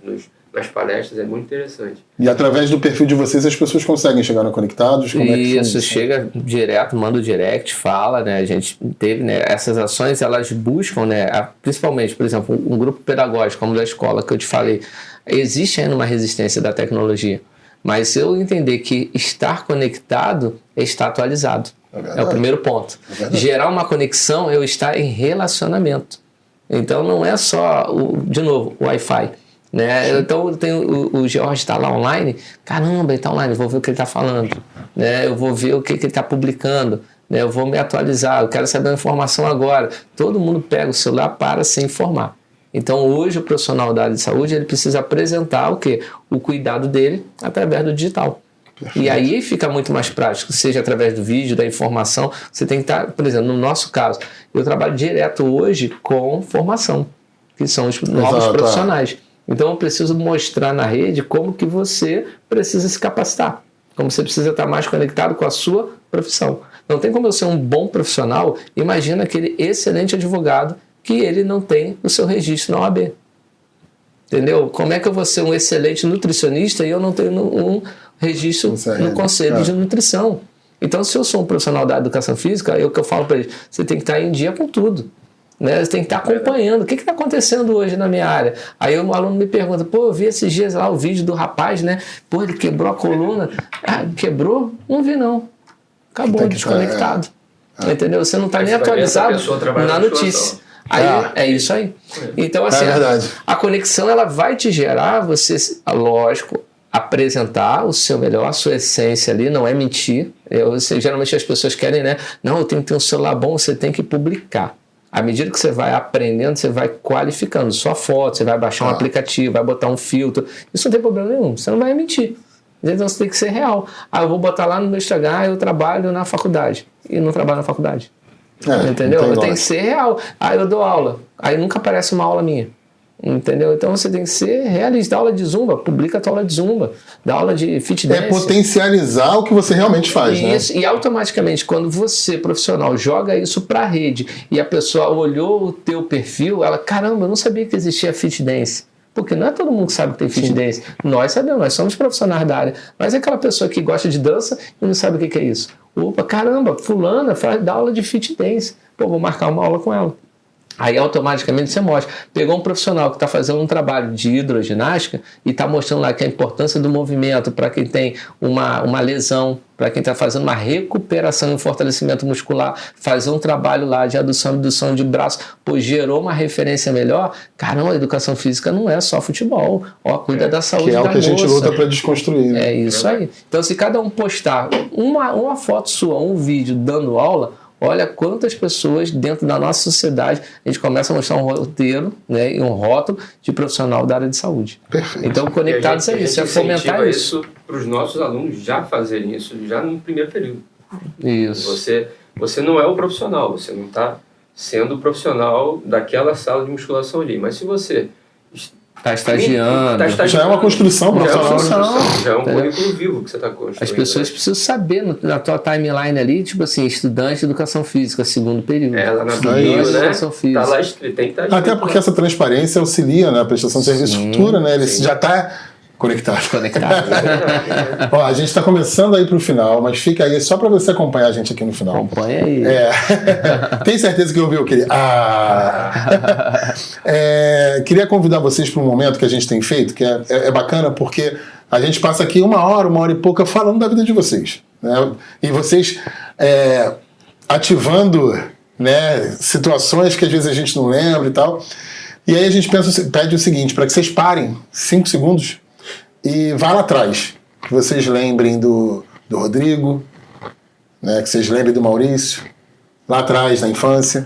nas palestras, é muito interessante. E através do perfil de vocês, as pessoas conseguem chegar no Conectados? Isso, chega direto, manda o direct, fala, né? A gente teve, né? Essas ações, elas buscam, né? Principalmente, por exemplo, um grupo pedagógico, como da escola, que eu te falei, existe ainda uma resistência da tecnologia. Mas se eu entender que estar conectado é estar atualizado. É o primeiro ponto. Gerar uma conexão é eu estar em relacionamento. Então não é só, de novo, o Wi-Fi. Né? Então o George está lá online, caramba, ele está online, eu vou ver o que ele está falando, né? Eu vou ver o que ele está publicando, né? Eu vou me atualizar, eu quero saber a informação agora. Todo mundo pega o celular para se informar. Então hoje o profissional da área de saúde ele precisa apresentar o quê? O cuidado dele através do digital. Perfeito. E aí fica muito mais prático, seja através do vídeo, da informação. Você tem que estar, por exemplo, no nosso caso, eu trabalho direto hoje com formação, que são os novos profissionais. Então eu preciso mostrar na rede como que você precisa se capacitar, como você precisa estar mais conectado com a sua profissão. Não tem como eu ser um bom profissional, imagina aquele excelente advogado que ele não tem o seu registro na OAB. Entendeu? Como é que eu vou ser um excelente nutricionista e eu não tenho um registro no Conselho de Nutrição? Então se eu sou um profissional da educação física, é o que eu falo para ele, você tem que estar em dia com tudo. Né? Você tem que estar acompanhando. O que está acontecendo hoje na minha área? Aí um aluno me pergunta, eu vi esses dias lá o vídeo do rapaz, né? Ele quebrou a coluna. Quebrou? Não vi não. Acabou, desconectado. Entendeu? Você não está nem atualizado na notícia. Aí, é isso aí. Então, assim, a conexão ela vai te gerar, você, lógico, apresentar o seu melhor, a sua essência ali, não é mentir. Geralmente as pessoas querem, né? Não, eu tenho que ter um celular bom, você tem que publicar. À medida que você vai aprendendo, você vai qualificando sua foto, você vai baixar um aplicativo, vai botar um filtro. Isso não tem problema nenhum, você não vai mentir. Então você tem que ser real. Eu vou botar lá no meu Instagram, eu trabalho na faculdade. E não trabalho na faculdade. Entendeu? Eu tenho que ser real. Eu dou aula. Aí nunca aparece uma aula minha. Entendeu? Então você tem que ser realista. Dá aula de zumba, publica a tua aula de zumba. Dá aula de fit dance. É potencializar o que você realmente faz, isso, né? E automaticamente, quando você, profissional, joga isso para a rede e a pessoa olhou o teu perfil, ela, caramba, eu não sabia que existia fit dance. Porque não é todo mundo que sabe que tem fit dance. Nós sabemos, nós somos profissionais da área. Mas é aquela pessoa que gosta de dança e não sabe o que é isso. Opa, caramba, fulana dá aula de fit dance. Vou marcar uma aula com ela. Aí automaticamente você mostra. Pegou um profissional que está fazendo um trabalho de hidroginástica e está mostrando lá que a importância do movimento para quem tem uma lesão, para quem está fazendo uma recuperação e um fortalecimento muscular, fazer um trabalho lá de adução e abdução de braço, gerou uma referência melhor. Caramba, a educação física não é só futebol. Cuida da saúde da moça. Que é o que a gente luta para desconstruir. Né? É isso aí. Então, se cada um postar uma foto sua, um vídeo dando aula, olha quantas pessoas dentro da nossa sociedade a gente começa a mostrar um roteiro, né, e um rótulo de profissional da área de saúde. Perfeito. Então, conectados a isso, é fomentar isso. Para os nossos alunos já fazerem isso, já no primeiro período. Isso. Você não é o profissional, você não está sendo o profissional daquela sala de musculação ali. Mas se você está estagiando, já é uma construção profissional. Já é um currículo vivo que você está construindo. As pessoas precisam saber na tua timeline ali, tipo assim, estudante de educação física, segundo período. Lá na bio, né? Educação física. Tá lá escrito, tem que estar escrito. Até porque essa transparência auxilia na prestação de serviço futura, né? Ele já está conectado. Ó, a gente está começando aí para o final, mas fica aí só para você acompanhar a gente aqui no final. Acompanha aí. Tem certeza que ouviu, querido? Queria convidar vocês para um momento que a gente tem feito, que é bacana, porque a gente passa aqui uma hora e pouca falando da vida de vocês. Né? E vocês ativando, né, situações que às vezes a gente não lembra e tal. E aí a gente pede o seguinte, para que vocês parem 5 segundos e vá lá atrás, que vocês lembrem do Rodrigo, né, que vocês lembrem do Maurício, lá atrás, na infância,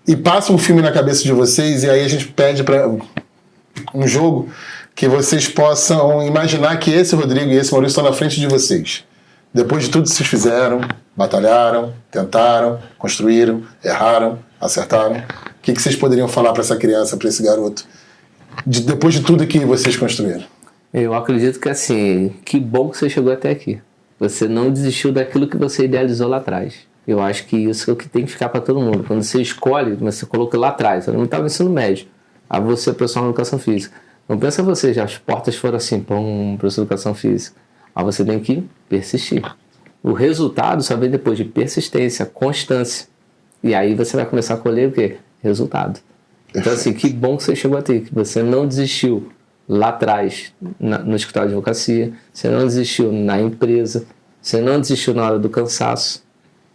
e passa um filme na cabeça de vocês, e aí a gente pede para um jogo que vocês possam imaginar que esse Rodrigo e esse Maurício estão na frente de vocês. Depois de tudo que vocês fizeram, batalharam, tentaram, construíram, erraram, acertaram, o que vocês poderiam falar para essa criança, para esse garoto, depois de tudo que vocês construíram? Eu acredito que assim, que bom que você chegou até aqui. Você não desistiu daquilo que você idealizou lá atrás. Eu acho que isso é o que tem que ficar para todo mundo. Quando você escolhe, você colocou lá atrás, eu não estava no ensino médio, a você, profissional de educação física. Não pensa você, já as portas foram assim, para um professor de educação física. Aí você tem que persistir. O resultado só vem depois de persistência, constância. E aí você vai começar a colher o quê? Resultado. Então assim, que bom que você chegou até aqui, que você não desistiu lá atrás no escritório de advocacia, você não desistiu na empresa, você não desistiu na hora do cansaço,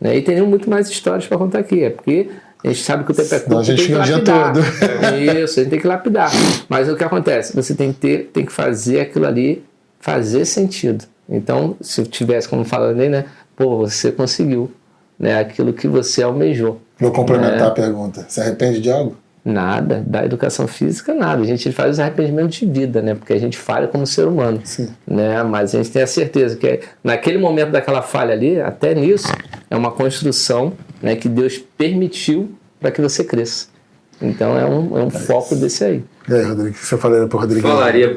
né? E tem muito mais histórias para contar aqui, porque a gente sabe que o tempo é curto, a gente fica o dia todo. Isso, a gente tem que lapidar. Mas o que acontece? Você tem que fazer aquilo ali fazer sentido. Então, se eu tivesse, como falando aí, né? Você conseguiu, né, aquilo que você almejou. Vou complementar a pergunta. Se arrepende de algo? Nada, da educação física, nada. A gente faz os arrependimentos de vida, né? Porque a gente falha como ser humano. Sim. Né? Mas a gente tem a certeza que naquele momento daquela falha ali, até nisso, é uma construção, né, que Deus permitiu para que você cresça. Então é um foco desse aí. E aí, Rodrigo, o que você falaria para o Rodrigo? Falaria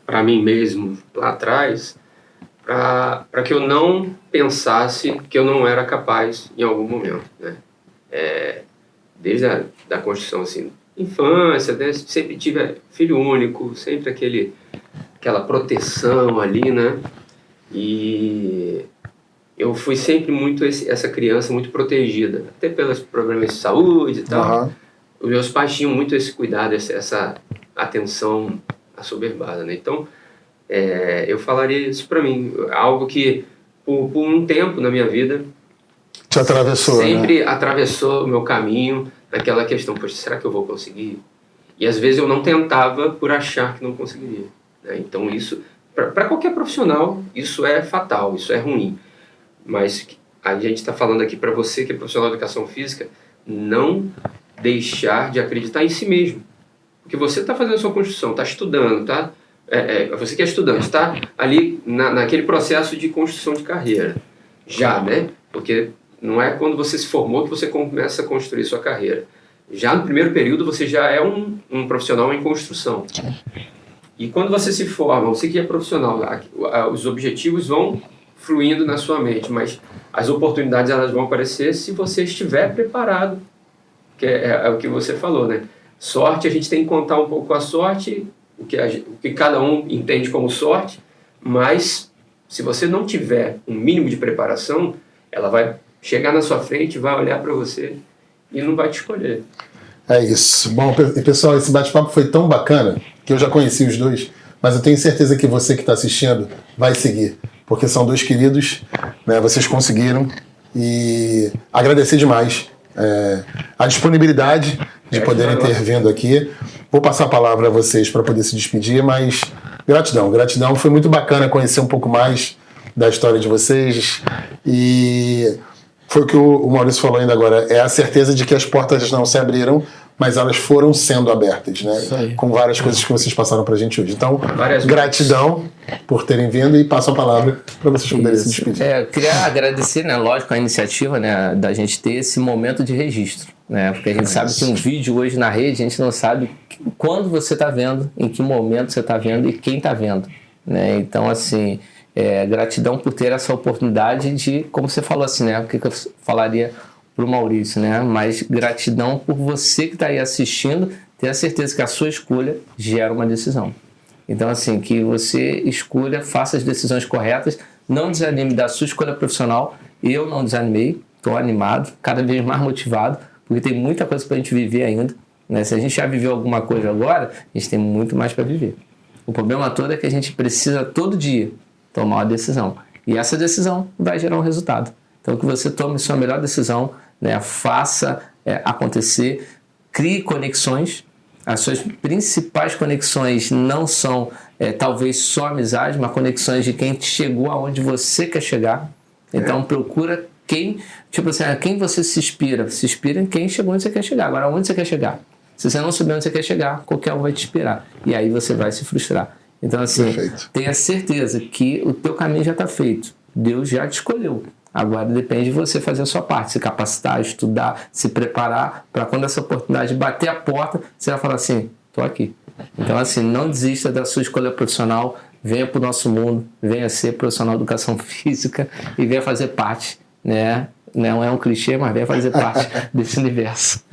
para mim mesmo lá atrás, para que eu não pensasse que eu não era capaz em algum momento, né? Desde a construção, assim, infância, né? Sempre tive filho único, sempre aquela proteção ali, né? E eu fui sempre muito essa criança muito protegida, até pelos problemas de saúde e tal. Uhum. Os meus pais tinham muito esse cuidado, essa atenção assoberbada, né? Então, eu falaria isso para mim, algo que por um tempo na minha vida te atravessou, sempre né? atravessou o meu caminho naquela questão, poxa, será que eu vou conseguir? E às vezes eu não tentava por achar que não conseguiria, né? Então isso, para qualquer profissional, isso é fatal, isso é ruim. Mas a gente está falando aqui para você que é profissional de educação física, não deixar de acreditar em si mesmo. Porque você está fazendo a sua construção, está estudando, tá? Você que é estudante, está ali naquele processo de construção de carreira. Já, né? Porque não é quando você se formou que você começa a construir sua carreira. Já no primeiro período você já é um profissional em construção. E quando você se forma, você que é profissional, os objetivos vão fluindo na sua mente, mas as oportunidades elas vão aparecer se você estiver preparado, que é o que você falou, né? Sorte, a gente tem que contar um pouco com a sorte, o que cada um entende como sorte, mas se você não tiver um mínimo de preparação, ela vai chegar na sua frente, vai olhar para você e não vai te escolher. É isso. Bom, pessoal, esse bate-papo foi tão bacana que eu já conheci os dois, mas eu tenho certeza que você que está assistindo vai seguir, porque são dois queridos, né? Vocês conseguiram, e agradecer demais a disponibilidade de poderem ter vindo aqui. Vou passar a palavra a vocês para poder se despedir, mas gratidão. Foi muito bacana conhecer um pouco mais da história de vocês, e foi o que o Maurício falou ainda agora, é a certeza de que as portas não se abriram, mas elas foram sendo abertas, né? Com várias coisas que vocês passaram pra gente hoje. Então, gratidão por terem vindo, e passo a palavra para vocês poderem se despedir. Eu queria agradecer, né, lógico, a iniciativa, né, da gente ter esse momento de registro, né? Porque a gente sabe que um vídeo hoje na rede, a gente não sabe quando você está vendo, em que momento você está vendo e quem está vendo, né? Então, assim, gratidão por ter essa oportunidade de, como você falou assim, né? O que eu falaria para o Maurício, né? Mas gratidão por você que está aí assistindo, ter a certeza que a sua escolha gera uma decisão. Então, assim, que você escolha, faça as decisões corretas, não desanime da sua escolha profissional. Eu não desanimei, estou animado, cada vez mais motivado, porque tem muita coisa para a gente viver ainda, né? Se a gente já viveu alguma coisa agora, a gente tem muito mais para viver. O problema todo é que a gente precisa todo dia tomar uma decisão, e essa decisão vai gerar um resultado. Então, que você tome sua melhor decisão, né? Faça acontecer, crie conexões. As suas principais conexões não são talvez só amizade, mas conexões de quem chegou aonde você quer chegar. Então procura quem você se inspira. Se inspira em quem chegou onde você quer chegar. Agora, onde você quer chegar? Se você não souber onde você quer chegar, qualquer um vai te inspirar, e aí você vai se frustrar. Então, assim, tenha certeza que o teu caminho já está feito. Deus já te escolheu. Agora depende de você fazer a sua parte, se capacitar, estudar, se preparar, para quando essa oportunidade bater a porta, você vai falar assim, estou aqui. Então, assim, não desista da sua escolha profissional, venha para o nosso mundo, venha ser profissional de educação física e venha fazer parte, né? Não é um clichê, mas venha fazer parte desse universo.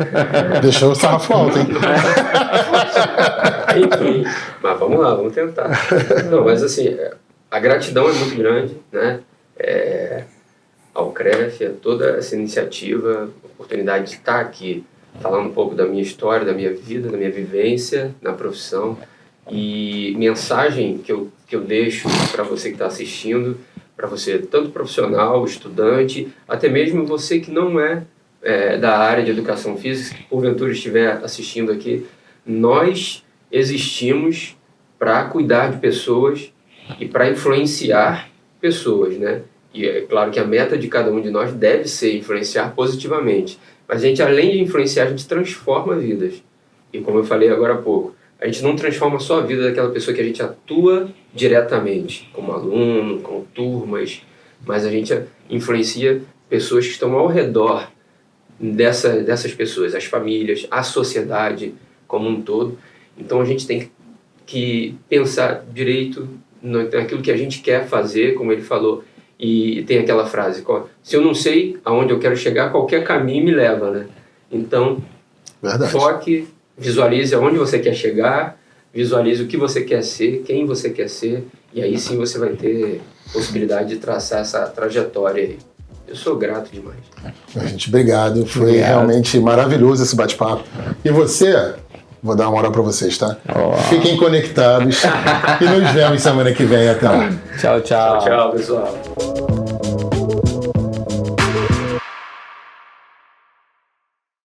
Deixou o sarrafo alto, hein? Enfim, mas vamos lá, vamos tentar. Não, mas assim, a gratidão é muito grande, né? Ao CREF, a toda essa iniciativa, a oportunidade de estar aqui falando um pouco da minha história, da minha vida, da minha vivência na profissão, e mensagem que eu deixo para você que está assistindo, para você, tanto profissional, estudante, até mesmo você que não é da área de educação física, que porventura estiver assistindo aqui, nós existimos para cuidar de pessoas e para influenciar pessoas, né? E é claro que a meta de cada um de nós deve ser influenciar positivamente. Mas a gente, além de influenciar, a gente transforma vidas. E como eu falei agora há pouco, a gente não transforma só a vida daquela pessoa que a gente atua diretamente, como aluno, como turmas, mas a gente influencia pessoas que estão ao redor dessas pessoas, as famílias, a sociedade como um todo. Então a gente tem que pensar direito naquilo que a gente quer fazer, como ele falou. E tem aquela frase, se eu não sei aonde eu quero chegar, qualquer caminho me leva, né? Então, foque, visualize aonde você quer chegar, visualize o que você quer ser, quem você quer ser, e aí sim você vai ter possibilidade de traçar essa trajetória aí. Eu sou grato demais. Gente, obrigado. Foi realmente maravilhoso esse bate-papo. E você... Vou dar uma hora para vocês, tá? Fiquem conectados e nos vemos semana que vem. Até lá. Tchau, tchau. Tchau, pessoal.